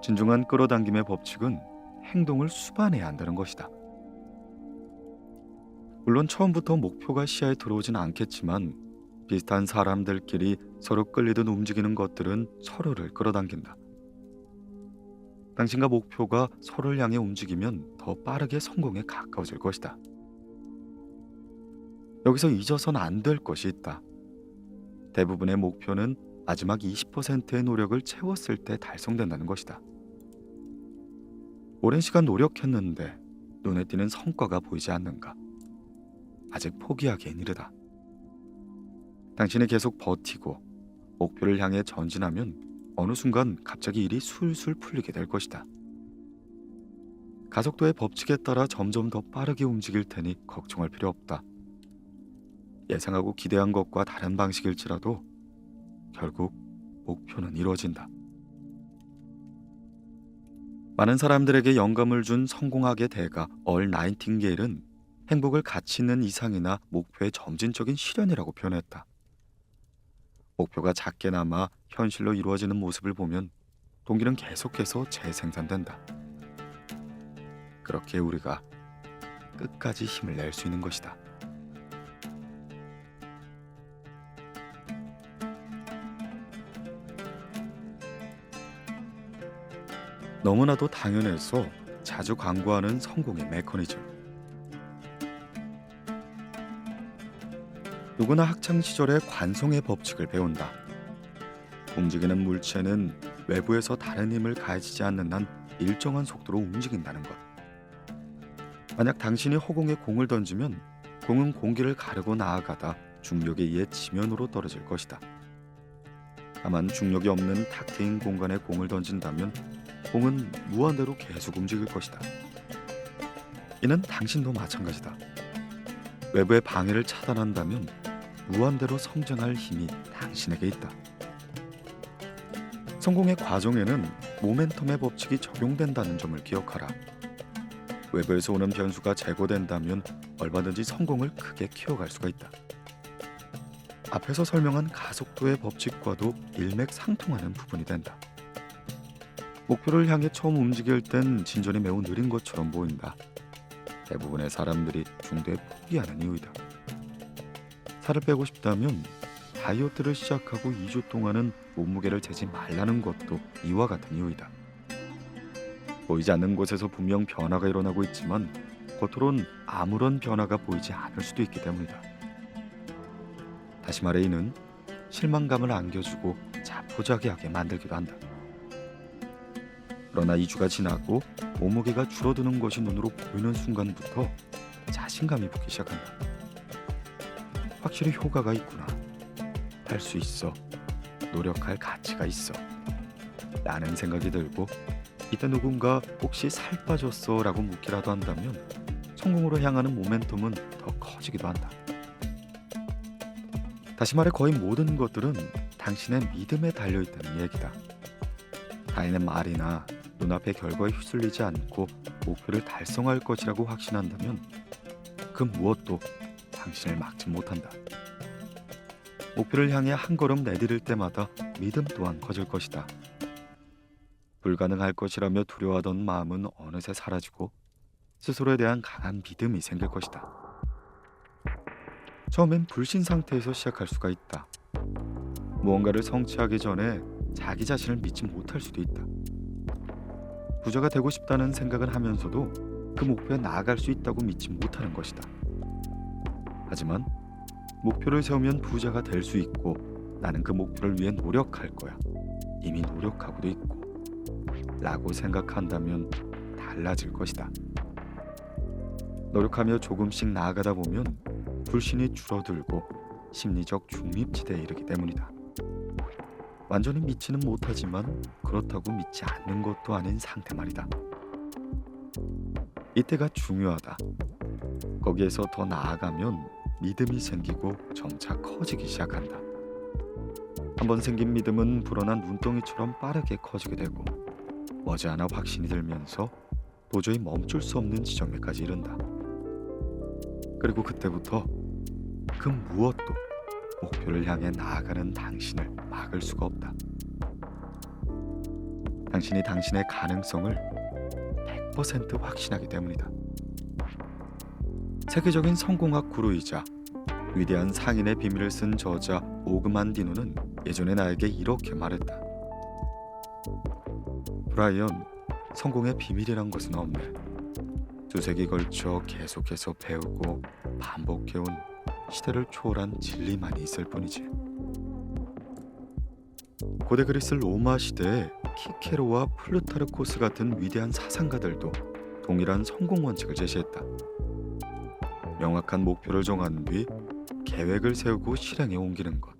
진중한 끌어당김의 법칙은 행동을 수반해야 한다는 것이다. 물론 처음부터 목표가 시야에 들어오진 않겠지만 비슷한 사람들끼리 서로 끌리듯 움직이는 것들은 서로를 끌어당긴다. 당신과 목표가 서로를 향해 움직이면 더 빠르게 성공에 가까워질 것이다. 여기서 잊어선 안 될 것이 있다. 대부분의 목표는 마지막 20%의 노력을 채웠을 때 달성된다는 것이다. 오랜 시간 노력했는데 눈에 띄는 성과가 보이지 않는가? 아직 포기하기엔 이르다. 당신이 계속 버티고 목표를 향해 전진하면 어느 순간 갑자기 일이 술술 풀리게 될 것이다. 가속도의 법칙에 따라 점점 더 빠르게 움직일 테니 걱정할 필요 없다. 예상하고 기대한 것과 다른 방식일지라도 결국 목표는 이루어진다. 많은 사람들에게 영감을 준 성공학의 대가 얼 나이팅게일은 행복을 가치 있는 이상이나 목표의 점진적인 실현이라고 표현했다. 목표가 작게나마 현실로 이루어지는 모습을 보면 동기는 계속해서 재생산된다. 그렇게 우리가 끝까지 힘을 낼 수 있는 것이다. 너무나도 당연해서 자주 광고하는 성공의 메커니즘. 누구나 학창시절에 관성의 법칙을 배운다. 움직이는 물체는 외부에서 다른 힘을 가해지지 않는 한 일정한 속도로 움직인다는 것. 만약 당신이 허공에 공을 던지면 공은 공기를 가르고 나아가다 중력에 의해 지면으로 떨어질 것이다. 다만 중력이 없는 탁 트인 공간에 공을 던진다면 공은 무한대로 계속 움직일 것이다. 이는 당신도 마찬가지다. 외부의 방해를 차단한다면 무한대로 성장할 힘이 당신에게 있다. 성공의 과정에는 모멘텀의 법칙이 적용된다는 점을 기억하라. 외부에서 오는 변수가 제거된다면 얼마든지 성공을 크게 키워갈 수가 있다. 앞에서 설명한 가속도의 법칙과도 일맥상통하는 부분이 된다. 목표를 향해 처음 움직일 땐 진전이 매우 느린 것처럼 보인다. 대부분의 사람들이 중도에 포기하는 이유이다. 살을 빼고 싶다면 다이어트를 시작하고 2주 동안은 몸무게를 재지 말라는 것도 이와 같은 이유이다. 보이지 않는 곳에서 분명 변화가 일어나고 있지만 겉으론 아무런 변화가 보이지 않을 수도 있기 때문이다. 다시 말해 이는 실망감을 안겨주고 자포자기하게 만들기도 한다. 그러나 2주가 지나고 몸무게가 줄어드는 것이 눈으로 보이는 순간부터 자신감이 붙기 시작한다. 확실히 효과가 있구나. 할 수 있어. 노력할 가치가 있어. 라는 생각이 들고 이때 누군가 혹시 살 빠졌어? 라고 묻기라도 한다면 성공으로 향하는 모멘텀은 더 커지기도 한다. 다시 말해 거의 모든 것들은 당신의 믿음에 달려있다는 얘기다. 타인의 말이나 눈앞의 결과에 휩쓸리지 않고 목표를 달성할 것이라고 확신한다면 그 무엇도 당신을 막지 못한다. 목표를 향해 한 걸음 내디딜 때마다 믿음 또한 커질 것이다. 불가능할 것이라며 두려워하던 마음은 어느새 사라지고 스스로에 대한 강한 믿음이 생길 것이다. 처음엔 불신 상태에서 시작할 수가 있다. 무언가를 성취하기 전에 자기 자신을 믿지 못할 수도 있다. 부자가 되고 싶다는 생각을 하면서도 그 목표에 나아갈 수 있다고 믿지 못하는 것이다. 하지만 목표를 세우면 부자가 될 수 있고 나는 그 목표를 위해 노력할 거야. 이미 노력하고도 있고 라고 생각한다면 달라질 것이다. 노력하며 조금씩 나아가다 보면 불신이 줄어들고 심리적 중립지대에 이르기 때문이다. 완전히 믿지는 못하지만 그렇다고 믿지 않는 것도 아닌 상태 말이다. 이때가 중요하다. 거기에서 더 나아가면 믿음이 생기고 점차 커지기 시작한다. 한번 생긴 믿음은 불어난 눈덩이처럼 빠르게 커지게 되고 머지않아 확신이 들면서 도저히 멈출 수 없는 지점에까지 이른다. 그리고 그때부터 그 무엇도 목표를 향해 나아가는 당신을 막을 수가 없다. 당신이 당신의 가능성을 100% 확신하기 때문이다. 세계적인 성공학 구루이자 위대한 상인의 비밀을 쓴 저자 오그만디노는 예전에 나에게 이렇게 말했다. 브라이언, 성공의 비밀이란 것은 없네. 수세기 걸쳐 계속해서 배우고 반복해온 시대를 초월한 진리만이 있을 뿐이지. 고대 그리스 로마 시대에 키케로와 플루타르코스 같은 위대한 사상가들도 동일한 성공 원칙을 제시했다. 명확한 목표를 정한 뒤 계획을 세우고 실행에 옮기는 것,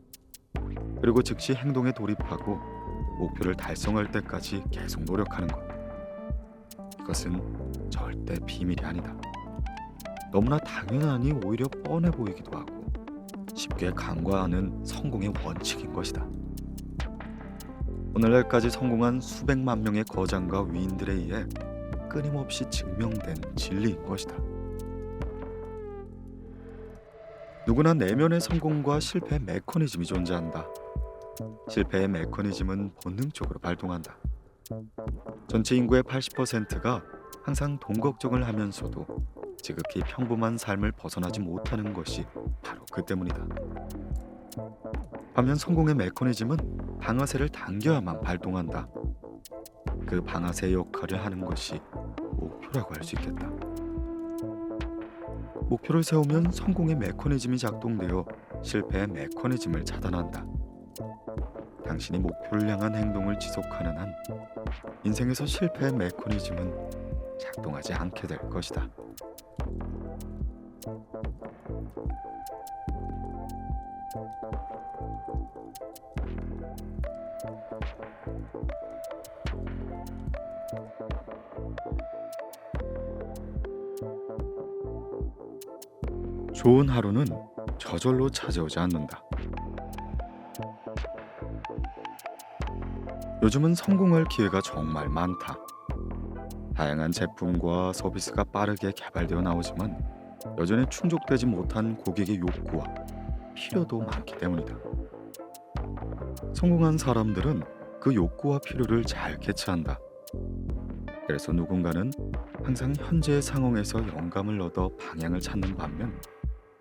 그리고 즉시 행동에 돌입하고 목표를 달성할 때까지 계속 노력하는 것. 이것은 절대 비밀이 아니다. 너무나 당연하니 오히려 뻔해 보이기도 하고 쉽게 간과하는 성공의 원칙인 것이다. 오늘날까지 성공한 수백만 명의 거장과 위인들에 의해 끊임없이 증명된 진리인 것이다. 누구나 내면의 성공과 실패의 메커니즘이 존재한다. 실패의 메커니즘은 본능적으로 발동한다. 전체 인구의 80%가 항상 돈 걱정을 하면서도 지극히 평범한 삶을 벗어나지 못하는 것이 바로 그 때문이다. 반면 성공의 메커니즘은 방아쇠를 당겨야만 발동한다. 그 방아쇠 역할을 하는 것이 목표라고 할 수 있겠다. 목표를 세우면 성공의 메커니즘이 작동되어 실패의 메커니즘을 차단한다. 당신이 목표를 향한 행동을 지속하는 한 인생에서 실패의 메커니즘은 작동하지 않게 될 것이다. 좋은 하루는 저절로 찾아오지 않는다. 요즘은 성공할 기회가 정말 많다. 다양한 제품과 서비스가 빠르게 개발되어 나오지만 여전히 충족되지 못한 고객의 욕구와 필요도 많기 때문이다. 성공한 사람들은 그 욕구와 필요를 잘 캐치한다. 그래서 누군가는 항상 현재의 상황에서 영감을 얻어 방향을 찾는 반면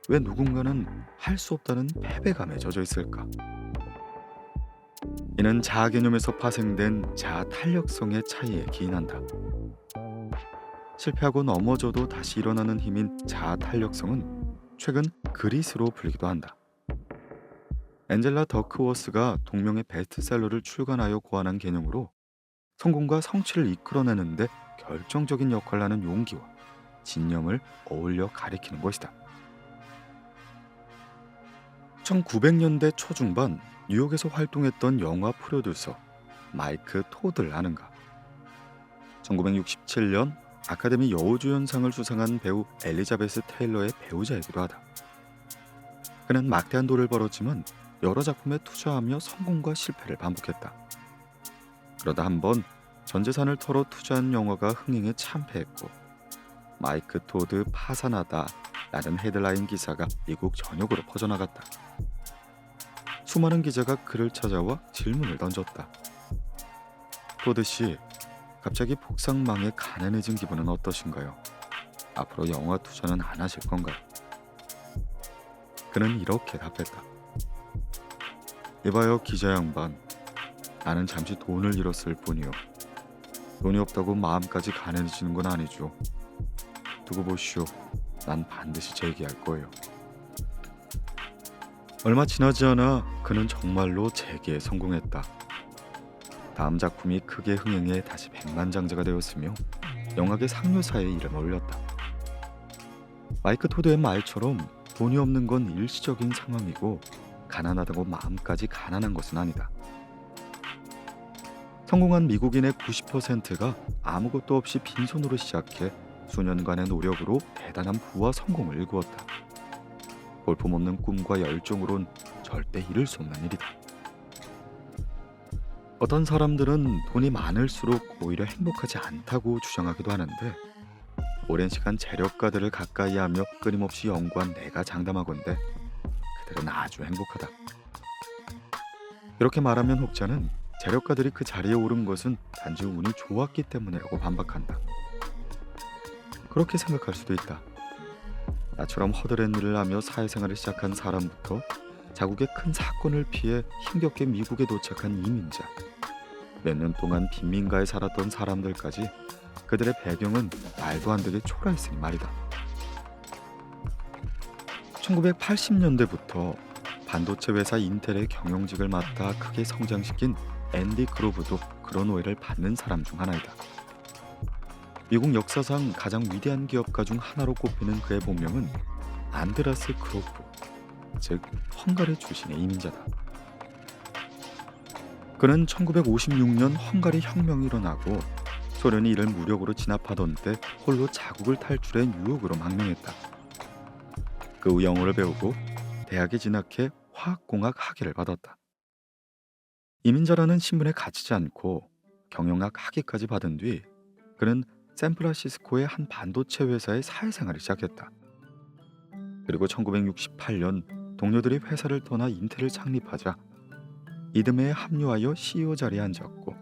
왜 누군가는 할 수 없다는 패배감에 젖어 있을까? 이는 자아 개념에서 파생된 자아 탄력성의 차이에 기인한다. 실패하고 넘어져도 다시 일어나는 힘인 자아 탄력성은 최근 그릿으로 불리기도 한다. 앤젤라 더크워스가 동명의 베스트셀러를 출간하여 고안한 개념으로 성공과 성취를 이끌어내는데 결정적인 역할을 하는 용기와 진념을 어울려 가리키는 것이다. 1900년대 초중반 뉴욕에서 활동했던 영화 프로듀서 마이크 토드를 아는가? 1967년 아카데미 여우주연상을 수상한 배우 엘리자베스 테일러의 배우자이기도 하다. 그는 막대한 돈을 벌었지만 여러 작품에 투자하며 성공과 실패를 반복했다. 그러다 한번 전 재산을 털어 투자한 영화가 흥행에 참패했고 마이크 토드 파산하다 라는 헤드라인 기사가 미국 전역으로 퍼져나갔다. 수많은 기자가 그를 찾아와 질문을 던졌다. 토드 씨, 갑자기 폭삭망에 가난해진 기분은 어떠신가요? 앞으로 영화 투자는 안 하실 건가요? 그는 이렇게 답했다. 이봐요 기자 양반, 나는 잠시 돈을 잃었을 뿐이요. 돈이 없다고 마음까지 가난해지는 건 아니죠. 두고 보시오. 난 반드시 재기할 거예요. 얼마 지나지 않아 그는 정말로 재기에 성공했다. 다음 작품이 크게 흥행해 다시 백만장자가 되었으며 영화계 상류사에 이름을 올렸다. 마이크 토드의 말처럼 돈이 없는 건 일시적인 상황이고 가난하다고 마음까지 가난한 것은 아니다. 성공한 미국인의 90%가 아무것도 없이 빈손으로 시작해 수년간의 노력으로 대단한 부와 성공을 일구었다. 볼품없는 꿈과 열정으론 절대 이룰 수 없는 일이다. 어떤 사람들은 돈이 많을수록 오히려 행복하지 않다고 주장하기도 하는데, 오랜 시간 재력가들을 가까이 하며 끊임없이 연구한 내가 장담하건대 그들은 아주 행복하다. 이렇게 말하면 혹자는 재력가들이 그 자리에 오른 것은 단지 운이 좋았기 때문이라고 반박한다. 그렇게 생각할 수도 있다. 나처럼 허드렛 일을 하며 사회생활을 시작한 사람부터 자국의 큰 사건을 피해 힘겹게 미국에 도착한 이민자, 몇 년 동안 빈민가에 살았던 사람들까지 그들의 배경은 말도 안 되게 초라했으니 말이다. 1980년대부터 반도체 회사 인텔의 경영직을 맡아 크게 성장시킨 앤디 그로브도 그런 오해를 받는 사람 중 하나이다. 미국 역사상 가장 위대한 기업가 중 하나로 꼽히는 그의 본명은 안드라스 그로브, 즉 헝가리 출신의 이민자다. 그는 1956년 헝가리 혁명이 일어나고 소련이 이를 무력으로 진압하던 때 홀로 자국을 탈출해 뉴욕으로 망명했다. 그 후 영어를 배우고 대학에 진학해 화학공학 학위를 받았다. 이민자라는 신분에 갇히지 않고 경영학 학위까지 받은 뒤 그는 샌프란시스코의 한 반도체 회사의 사회생활을 시작했다. 그리고 1968년 동료들이 회사를 떠나 인텔을 창립하자 이듬해에 합류하여 CEO 자리에 앉았고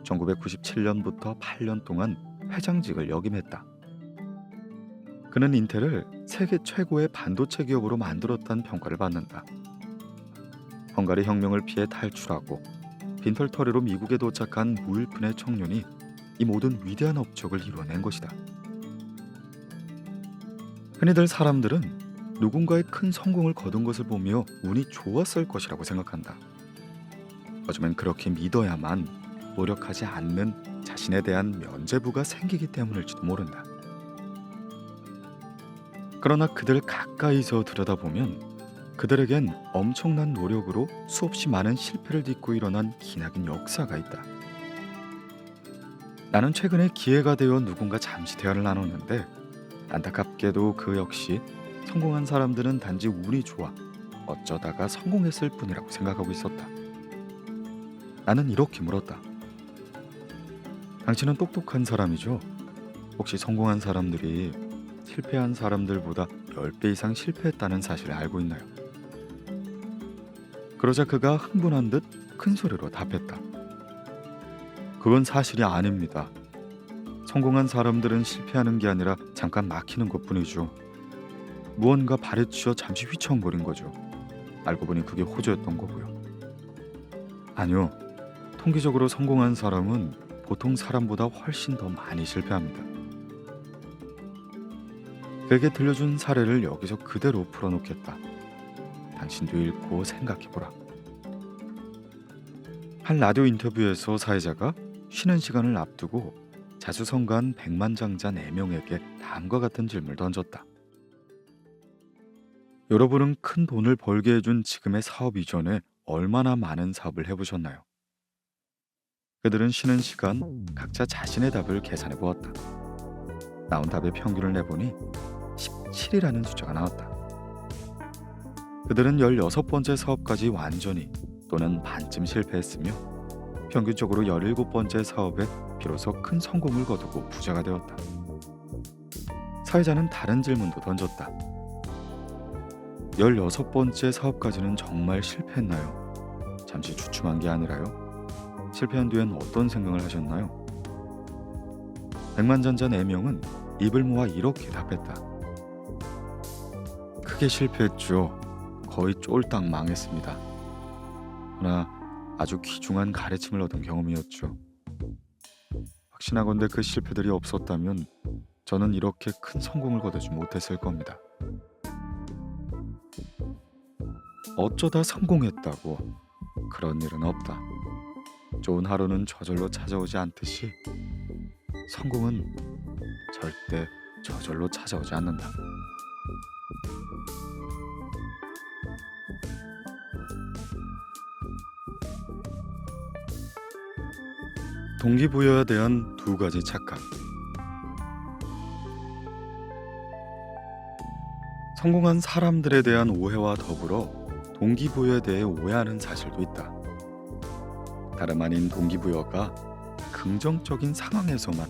1997년부터 8년 동안 회장직을 역임했다. 그는 인텔을 세계 최고의 반도체 기업으로 만들었다는 평가를 받는다. 헝가리 혁명을 피해 탈출하고 빈털터리로 미국에 도착한 무일푼의 청년이 이 모든 위대한 업적을 이뤄낸 것이다. 흔히들 사람들은 누군가의 큰 성공을 거둔 것을 보며 운이 좋았을 것이라고 생각한다. 어쩌면 그렇게 믿어야만 노력하지 않는 자신에 대한 면죄부가 생기기 때문일지도 모른다. 그러나 그들 가까이서 들여다보면 그들에겐 엄청난 노력으로 수없이 많은 실패를 딛고 일어난 기나긴 역사가 있다. 나는 최근에 기회가 되어 누군가 잠시 대화를 나눴는데 안타깝게도 그 역시 성공한 사람들은 단지 운이 좋아 어쩌다가 성공했을 뿐이라고 생각하고 있었다. 나는 이렇게 물었다. 당신은 똑똑한 사람이죠? 혹시 성공한 사람들이 실패한 사람들보다 10배 이상 실패했다는 사실을 알고 있나요? 그러자 그가 흥분한 듯 큰 소리로 답했다. 그건 사실이 아닙니다. 성공한 사람들은 실패하는 게 아니라 잠깐 막히는 것뿐이죠. 무언가 발에 치여 잠시 휘청거린 거죠. 알고 보니 그게 호조였던 거고요. 아니요. 통계적으로 성공한 사람은 보통 사람보다 훨씬 더 많이 실패합니다. 그에게 들려준 사례를 여기서 그대로 풀어놓겠다. 당신도 읽고 생각해보라. 한 라디오 인터뷰에서 사회자가 쉬는 시간을 앞두고 자수성가한 백만장자 4명에게 다음과 같은 질문을 던졌다. 여러분은 큰 돈을 벌게 해준 지금의 사업 이전에 얼마나 많은 사업을 해보셨나요? 그들은 쉬는 시간 각자 자신의 답을 계산해 보았다. 나온 답의 평균을 내보니 17이라는 숫자가 나왔다. 그들은 16번째 사업까지 완전히 또는 반쯤 실패했으며 평균적으로 17번째 사업에 비로소 큰 성공을 거두고 부자가 되었다. 사회자는 다른 질문도 던졌다. 16번째 사업까지는 정말 실패했나요? 잠시 주춤한 게 아니라요? 실패한 뒤엔 어떤 생각을 하셨나요? 백만장자 4명은 입을 모아 이렇게 답했다. 크게 실패했죠. 거의 쫄딱 망했습니다. 그러나 아주 귀중한 가르침을 얻은 경험이었죠. 확신하건대 그 실패들이 없었다면 저는 이렇게 큰 성공을 거두지 못했을 겁니다. 어쩌다 성공했다고 그런 일은 없다. 좋은 하루는 저절로 찾아오지 않듯이 성공은 절대 저절로 찾아오지 않는다. 동기부여에 대한 두 가지 착각. 성공한 사람들에 대한 오해와 더불어 동기부여에 대해 오해하는 사실도 있다. 다름 아닌 동기부여가 긍정적인 상황에서만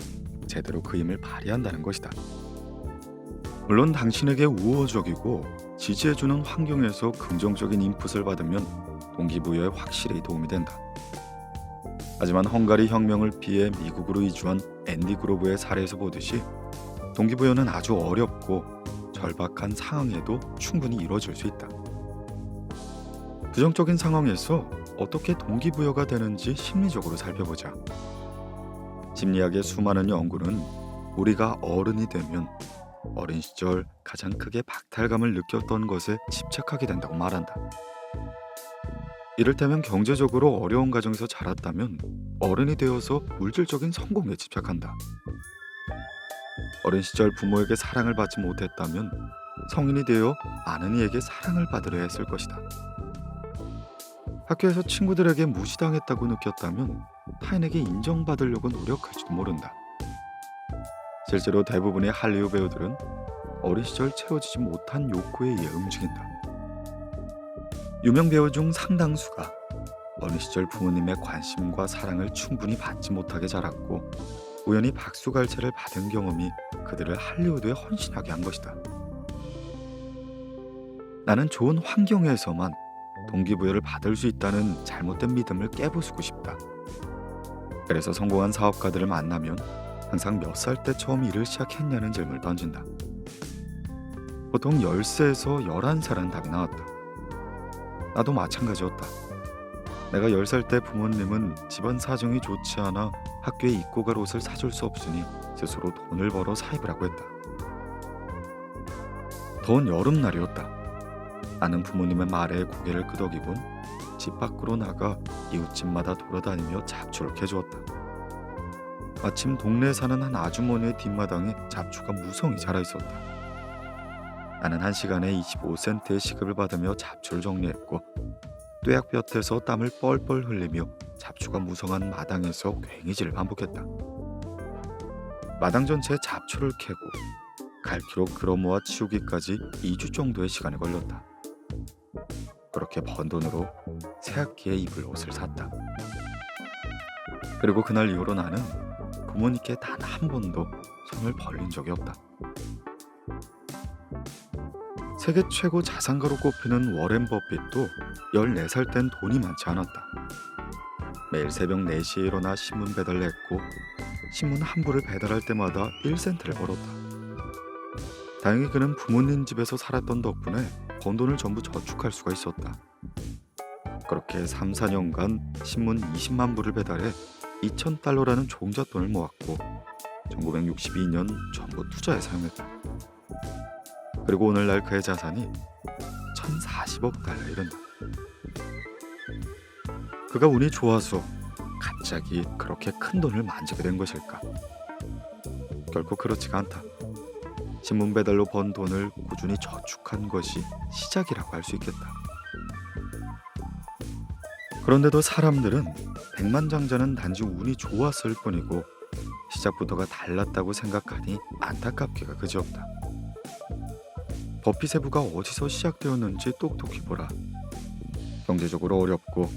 제대로 그 힘을 발휘한다는 것이다. 물론 당신에게 우호적이고 지지해주는 환경에서 긍정적인 인풋을 받으면 동기부여에 확실히 도움이 된다. 하지만 헝가리 혁명을 피해 미국으로 이주한 앤디 그로브의 사례에서 보듯이 동기부여는 아주 어렵고 절박한 상황에도 충분히 이루어질 수 있다. 부정적인 상황에서 어떻게 동기부여가 되는지 심리적으로 살펴보자. 심리학의 수많은 연구는 우리가 어른이 되면 어린 시절 가장 크게 박탈감을 느꼈던 것에 집착하게 된다고 말한다. 이를테면 경제적으로 어려운 가정에서 자랐다면 어른이 되어서 물질적인 성공에 집착한다. 어린 시절 부모에게 사랑을 받지 못했다면 성인이 되어 아는 이에게 사랑을 받으려 했을 것이다. 학교에서 친구들에게 무시당했다고 느꼈다면 타인에게 인정받으려고 노력할지도 모른다. 실제로 대부분의 할리우드 배우들은 어린 시절 채워지지 못한 욕구에 의해 움직인다. 유명 배우 중 상당수가 어린 시절 부모님의 관심과 사랑을 충분히 받지 못하게 자랐고 우연히 박수갈채를 받은 경험이 그들을 할리우드에 헌신하게 한 것이다. 나는 좋은 환경에서만 동기부여를 받을 수 있다는 잘못된 믿음을 깨부수고 싶다. 그래서 성공한 사업가들을 만나면 항상 몇 살 때 처음 일을 시작했냐는 질문을 던진다. 보통 10세에서 11살은 답이 나왔다. 나도 마찬가지였다. 내가 10살 때 부모님은 집안 사정이 좋지 않아 학교에 입고 갈 옷을 사줄 수 없으니 스스로 돈을 벌어 사입으라고 했다. 더운 여름날이었다. 나는 부모님의 말에 고개를 끄덕이곤 집 밖으로 나가 이웃집마다 돌아다니며 잡초를 캐주었다. 마침 동네에 사는 한 아주머니의 뒷마당에 잡초가 무성히 자라 있었다. 나는 한 시간에 25센트의 시급을 받으며 잡초를 정리했고 뙤약볕에서 땀을 뻘뻘 흘리며 잡초가 무성한 마당에서 괭이질을 반복했다. 마당 전체에 잡초를 캐고 갈퀴로 끌어모아 치우기까지 2주 정도의 시간이 걸렸다. 그렇게 번 돈으로 새 학기에 입을 옷을 샀다. 그리고 그날 이후로 나는 부모님께 단 한 번도 손을 벌린 적이 없다. 세계 최고 자산가로 꼽히는 워렌 버핏도 14살 땐 돈이 많지 않았다. 매일 새벽 4시에 일어나 신문 배달을 했고 신문 한 부를 배달할 때마다 1센트를 벌었다. 다행히 그는 부모님 집에서 살았던 덕분에 번 돈을 전부 저축할 수가 있었다. 그렇게 3, 4년간 신문 20만 부를 배달해 $2,000라는 종잣돈을 모았고 1962년 전부 투자에 사용했다. 그리고 오늘날 그의 자산이 1,040억 달러에 이른다. 그가 운이 좋아서 갑자기 그렇게 큰 돈을 만지게 된 것일까? 결코 그렇지가 않다. 신문 배달로 번 돈을 꾸준히 저축한 것이 시작이라고 할 수 있겠다. 그런데도 사람들은 백만장자는 단지 운이 좋았을 뿐이고 시작부터가 달랐다고 생각하니 안타깝기가 그지없다. 버핏의 부가 어디서 시작되었는지 똑똑히 보라. 경제적으로 어렵고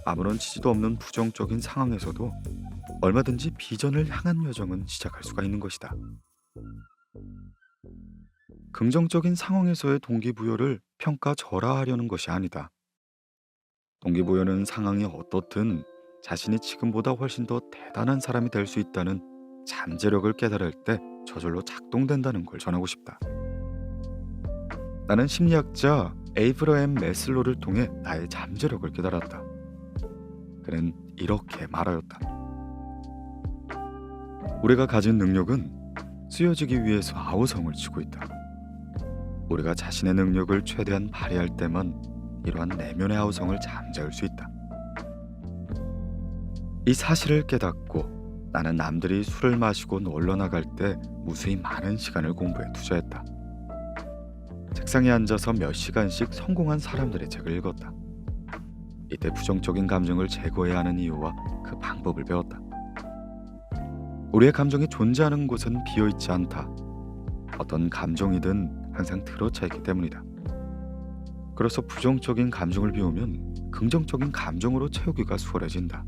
아무런 지지도 없는 부정적인 상황에서도 얼마든지 비전을 향한 여정은 시작할 수가 있는 것이다. 긍정적인 상황에서의 동기부여를 평가절하하려는 것이 아니다. 동기부여는 상황이 어떻든 자신이 지금보다 훨씬 더 대단한 사람이 될 수 있다는 잠재력을 깨달을 때 저절로 작동된다는 걸 전하고 싶다. 나는 심리학자 에이브러햄 매슬로를 통해 나의 잠재력을 깨달았다. 그는 이렇게 말하였다. 우리가 가진 능력은 쓰여지기 위해서 아우성을 치고 있다. 우리가 자신의 능력을 최대한 발휘할 때만 이러한 내면의 아우성을 잠재울 수 있다. 이 사실을 깨닫고 나는 남들이 술을 마시고 놀러 나갈 때 무수히 많은 시간을 공부에 투자했다. 책상에 앉아서 몇 시간씩 성공한 사람들의 책을 읽었다. 이때 부정적인 감정을 제거해야 하는 이유와 그 방법을 배웠다. 우리의 감정이 존재하는 곳은 비어있지 않다. 어떤 감정이든 항상 들어차 있기 때문이다. 그래서 부정적인 감정을 비우면 긍정적인 감정으로 채우기가 수월해진다.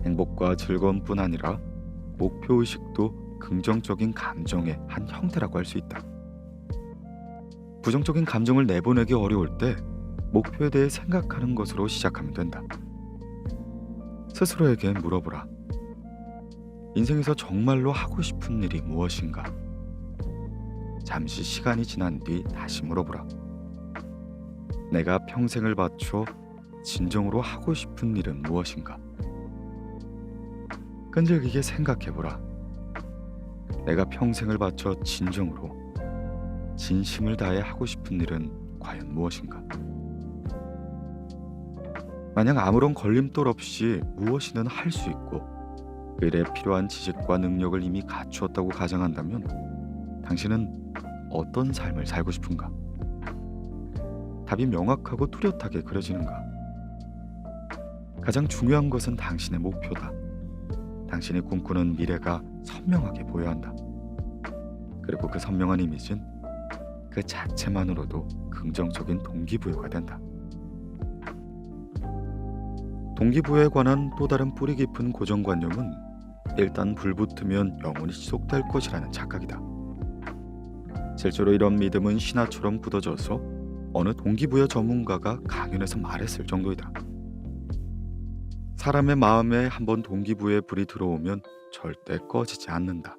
행복과 즐거움뿐 아니라 목표의식도 긍정적인 감정의 한 형태라고 할 수 있다. 부정적인 감정을 내보내기 어려울 때 목표에 대해 생각하는 것으로 시작하면 된다. 스스로에게 물어보라. 인생에서 정말로 하고 싶은 일이 무엇인가? 잠시 시간이 지난 뒤 다시 물어보라. 내가 평생을 바쳐 진정으로 하고 싶은 일은 무엇인가? 끈질기게 생각해보라. 내가 평생을 바쳐 진정으로 진심을 다해 하고 싶은 일은 과연 무엇인가? 만약 아무런 걸림돌 없이 무엇이든 할 수 있고 그 일에 필요한 지식과 능력을 이미 갖추었다고 가정한다면 당신은 어떤 삶을 살고 싶은가? 답이 명확하고 뚜렷하게 그려지는가? 가장 중요한 것은 당신의 목표다. 당신이 꿈꾸는 미래가 선명하게 보여야 한다. 그리고 그 선명한 이미지는 그 자체만으로도 긍정적인 동기부여가 된다. 동기부여에 관한 또 다른 뿌리 깊은 고정관념은 일단 불붙으면 영원히 지속될 것이라는 착각이다. 실제로 이런 믿음은 신화처럼 굳어져서 어느 동기부여 전문가가 강연에서 말했을 정도이다. 사람의 마음에 한번 동기부여의 불이 들어오면 절대 꺼지지 않는다.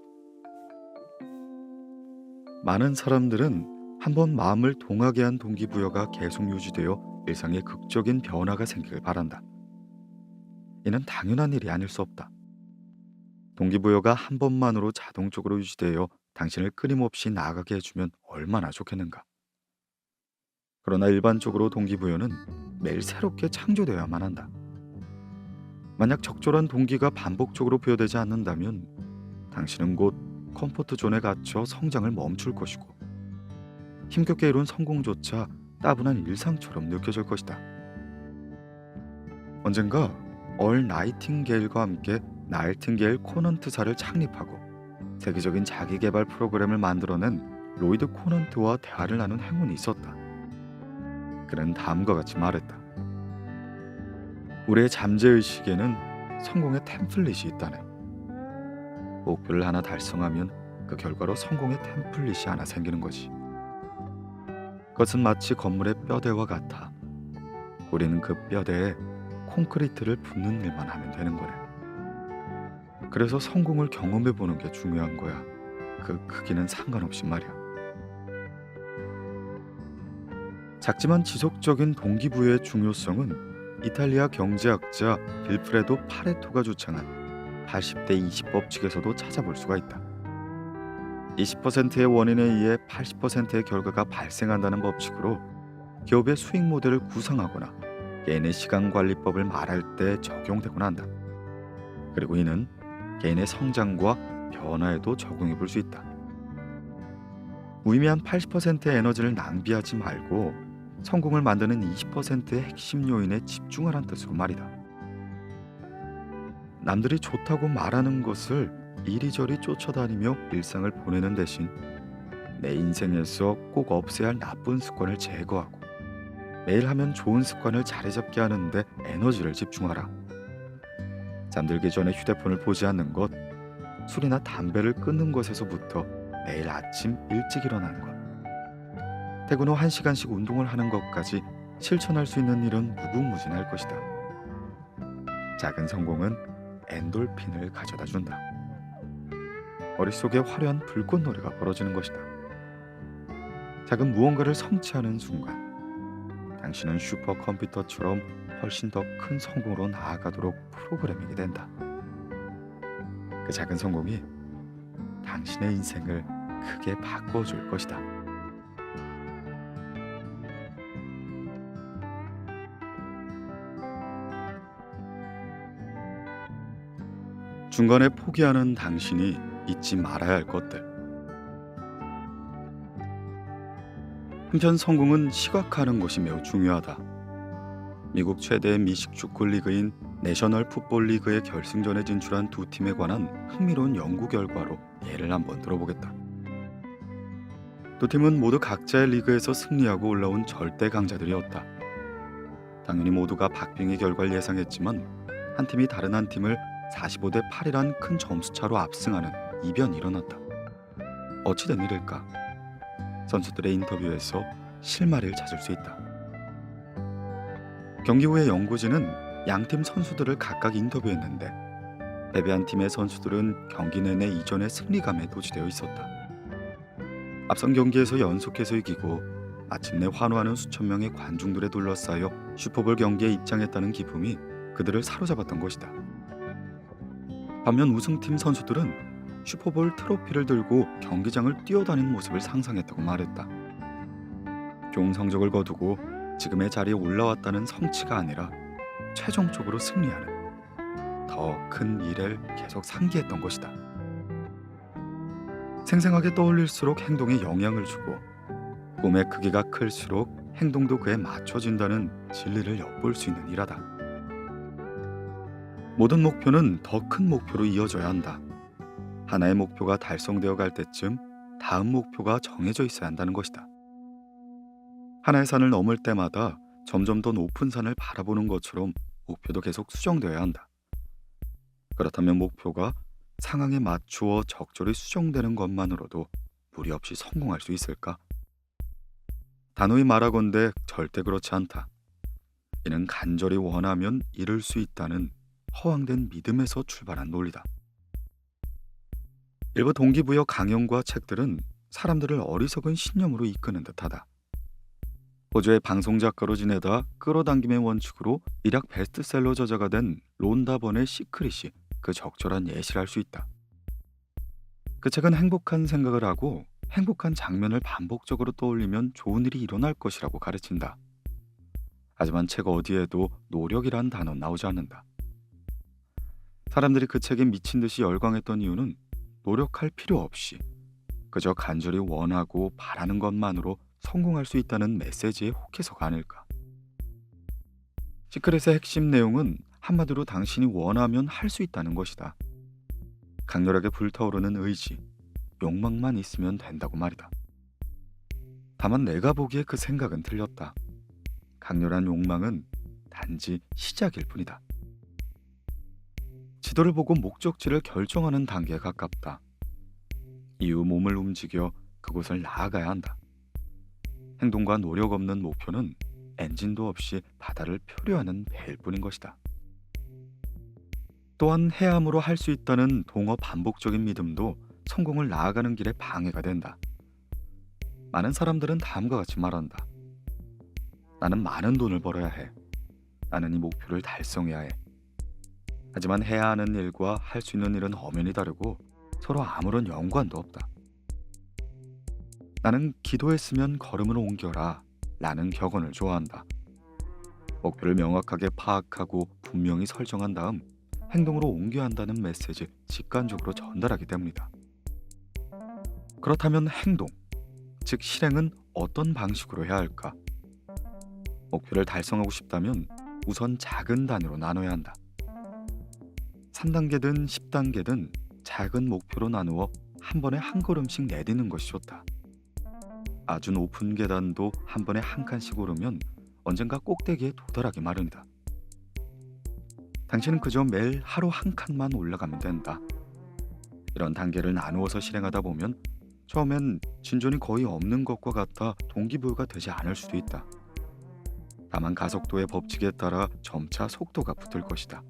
많은 사람들은 한번 마음을 동하게 한 동기부여가 계속 유지되어 일상에 극적인 변화가 생기길 바란다. 이는 당연한 일이 아닐 수 없다. 동기부여가 한 번만으로 자동적으로 유지되어 당신을 끊임없이 나아가게 해주면 얼마나 좋겠는가. 그러나 일반적으로 동기부여는 매일 새롭게 창조되어야만 한다. 만약 적절한 동기가 반복적으로 부여되지 않는다면 당신은 곧 컴포트 존에 갇혀 성장을 멈출 것이고 힘겹게 이룬 성공조차 따분한 일상처럼 느껴질 것이다. 언젠가 얼 나이팅게일과 함께 나이팅게일 코넌트사를 창립하고 세계적인 자기개발 프로그램을 만들어낸 로이드 코넌트와 대화를 나눈 행운이 있었다. 그는 다음과 같이 말했다. 우리의 잠재의식에는 성공의 템플릿이 있다네. 목표를 하나 달성하면 그 결과로 성공의 템플릿이 하나 생기는 거지. 그것은 마치 건물의 뼈대와 같아. 우리는 그 뼈대에 콘크리트를 붓는 일만 하면 되는 거래. 그래서 성공을 경험해보는 게 중요한 거야. 그 크기는 상관없이 말이야. 작지만 지속적인 동기부여의 중요성은 이탈리아 경제학자 빌프레도 파레토가 주창한 80대 20 법칙에서도 찾아볼 수가 있다. 20%의 원인에 의해 80%의 결과가 발생한다는 법칙으로 기업의 수익 모델을 구상하거나 개인의 시간관리법을 말할 때 적용되곤 한다. 그리고 이는 개인의 성장과 변화에도 적용해 볼 수 있다. 무의미한 80%의 에너지를 낭비하지 말고 성공을 만드는 20%의 핵심 요인에 집중하라는 뜻으로 말이다. 남들이 좋다고 말하는 것을 이리저리 쫓아다니며 일상을 보내는 대신 내 인생에서 꼭 없애야 할 나쁜 습관을 제거하고 매일 하면 좋은 습관을 자리 잡게 하는데 에너지를 집중하라. 잠들기 전에 휴대폰을 보지 않는 것, 술이나 담배를 끊는 것에서부터 매일 아침 일찍 일어나는 것, 퇴근 후 1시간씩 운동을 하는 것까지 실천할 수 있는 일은 무궁무진할 것이다. 작은 성공은 엔돌핀을 가져다 준다. 머릿속에 화려한 불꽃놀이가 벌어지는 것이다. 작은 무언가를 성취하는 순간 당신은 슈퍼컴퓨터처럼 훨씬 더 큰 성공으로 나아가도록 프로그래밍이 된다. 그 작은 성공이 당신의 인생을 크게 바꿔줄 것이다. 중간에 포기하는 당신이 잊지 말아야 할 것들. 한편 성공은 시각화하는 것이 매우 중요하다. 미국 최대의 미식 축구 리그인 내셔널 풋볼 리그의 결승전에 진출한 두 팀에 관한 흥미로운 연구 결과로 예를 한번 들어보겠다. 두 팀은 모두 각자의 리그에서 승리하고 올라온 절대 강자들이었다. 당연히 모두가 박빙의 결과를 예상했지만 한 팀이 다른 한 팀을 45대 8이란 큰 점수차로 압승하는 이변이 일어났다. 어찌된 일일까? 선수들의 인터뷰에서 실마리를 찾을 수 있다. 경기 후에 연구진은 양팀 선수들을 각각 인터뷰했는데 패배한 팀의 선수들은 경기 내내 이전의 승리감에 도취되어 있었다. 앞선 경기에서 연속해서 이기고 마침내 환호하는 수천 명의 관중들에 둘러싸여 슈퍼볼 경기에 입장했다는 기쁨이 그들을 사로잡았던 것이다. 반면 우승팀 선수들은 슈퍼볼 트로피를 들고 경기장을 뛰어다니는 모습을 상상했다고 말했다. 좋은 성적을 거두고 지금의 자리에 올라왔다는 성취가 아니라 최종적으로 승리하는 더 큰 미래를 계속 상기했던 것이다. 생생하게 떠올릴수록 행동에 영향을 주고 꿈의 크기가 클수록 행동도 그에 맞춰진다는 진리를 엿볼 수 있는 일하다. 모든 목표는 더 큰 목표로 이어져야 한다. 하나의 목표가 달성되어 갈 때쯤 다음 목표가 정해져 있어야 한다는 것이다. 하나의 산을 넘을 때마다 점점 더 높은 산을 바라보는 것처럼 목표도 계속 수정되어야 한다. 그렇다면 목표가 상황에 맞추어 적절히 수정되는 것만으로도 무리 없이 성공할 수 있을까? 단호히 말하건대 절대 그렇지 않다. 이는 간절히 원하면 이룰 수 있다는 허황된 믿음에서 출발한 논리다. 일부 동기부여 강연과 책들은 사람들을 어리석은 신념으로 이끄는 듯하다. 호주의 방송작가로 지내다 끌어당김의 원칙으로 일약 베스트셀러 저자가 된 론다 번의 시크릿이 그 적절한 예시를 할 수 있다. 그 책은 행복한 생각을 하고 행복한 장면을 반복적으로 떠올리면 좋은 일이 일어날 것이라고 가르친다. 하지만 책 어디에도 노력이란 단어는 나오지 않는다. 사람들이 그 책에 미친 듯이 열광했던 이유는 노력할 필요 없이 그저 간절히 원하고 바라는 것만으로 성공할 수 있다는 메시지에 혹해서가 아닐까. 시크릿의 핵심 내용은 한마디로 당신이 원하면 할 수 있다는 것이다. 강렬하게 불타오르는 의지, 욕망만 있으면 된다고 말이다. 다만 내가 보기에 그 생각은 틀렸다. 강렬한 욕망은 단지 시작일 뿐이다. 지도를 보고 목적지를 결정하는 단계에 가깝다. 이후 몸을 움직여 그곳을 나아가야 한다. 행동과 노력 없는 목표는 엔진도 없이 바다를 표류하는 배일 뿐인 것이다. 또한 해암으로 할 수 있다는 동어 반복적인 믿음도 성공을 나아가는 길에 방해가 된다. 많은 사람들은 다음과 같이 말한다. 나는 많은 돈을 벌어야 해. 나는 이 목표를 달성해야 해. 하지만 해야 하는 일과 할 수 있는 일은 엄연히 다르고 서로 아무런 연관도 없다. 나는 기도했으면 걸음을 옮겨라 라는 격언을 좋아한다. 목표를 명확하게 파악하고 분명히 설정한 다음 행동으로 옮겨야 한다는 메시지 직관적으로 전달하기 때문이다. 그렇다면 행동, 즉 실행은 어떤 방식으로 해야 할까? 목표를 달성하고 싶다면 우선 작은 단위로 나눠야 한다. 3단계든 10단계든 작은 목표로 나누어 한 번에 한 걸음씩 내딛는 것이 좋다. 아주 높은 계단도 한 번에 한 칸씩 오르면 언젠가 꼭대기에 도달하기 마련이다. 당신은 그저 매일 하루 한 칸만 올라가면 된다. 이런 단계를 나누어서 실행하다 보면 처음엔 진전이 거의 없는 것과 같아 동기부여가 되지 않을 수도 있다. 다만 가속도의 법칙에 따라 점차 속도가 붙을 것이다.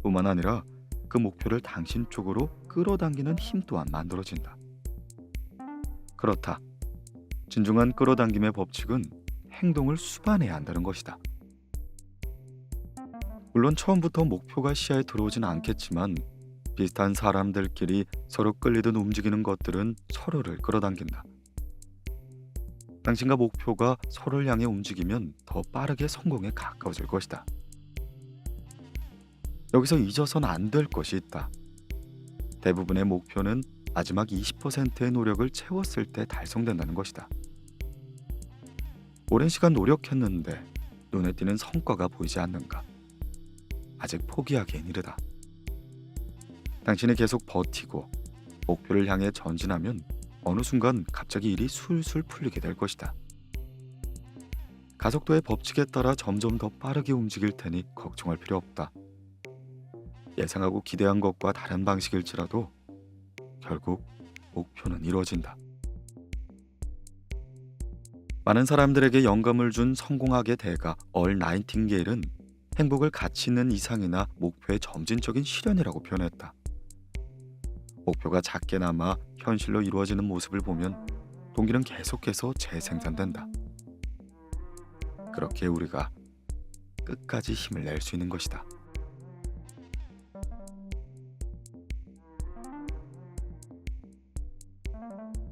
뿐만 아니라 그 목표를 당신 쪽으로 끌어당기는 힘 또한 만들어진다. 그렇다. 진중한 끌어당김의 법칙은 행동을 수반해야 한다는 것이다. 물론 처음부터 목표가 시야에 들어오진 않겠지만 비슷한 사람들끼리 서로 끌리듯 움직이는 것들은 서로를 끌어당긴다. 당신과 목표가 서로를 향해 움직이면 더 빠르게 성공에 가까워질 것이다. 여기서 잊어선 안 될 것이 있다. 대부분의 목표는 마지막 20%의 노력을 채웠을 때 달성된다는 것이다. 오랜 시간 노력했는데 눈에 띄는 성과가 보이지 않는가? 아직 포기하기엔 이르다. 당신이 계속 버티고 목표를 향해 전진하면 어느 순간 갑자기 일이 술술 풀리게 될 것이다. 가속도의 법칙에 따라 점점 더 빠르게 움직일 테니 걱정할 필요 없다. 예상하고 기대한 것과 다른 방식일지라도 결국 목표는 이루어진다. 많은 사람들에게 영감을 준 성공학의 대가 얼 나이팅게일은 행복을 가치 있는 이상이나 목표의 점진적인 실현이라고 표현했다. 목표가 작게나마 현실로 이루어지는 모습을 보면 동기는 계속해서 재생산된다. 그렇게 우리가 끝까지 힘을 낼 수 있는 것이다.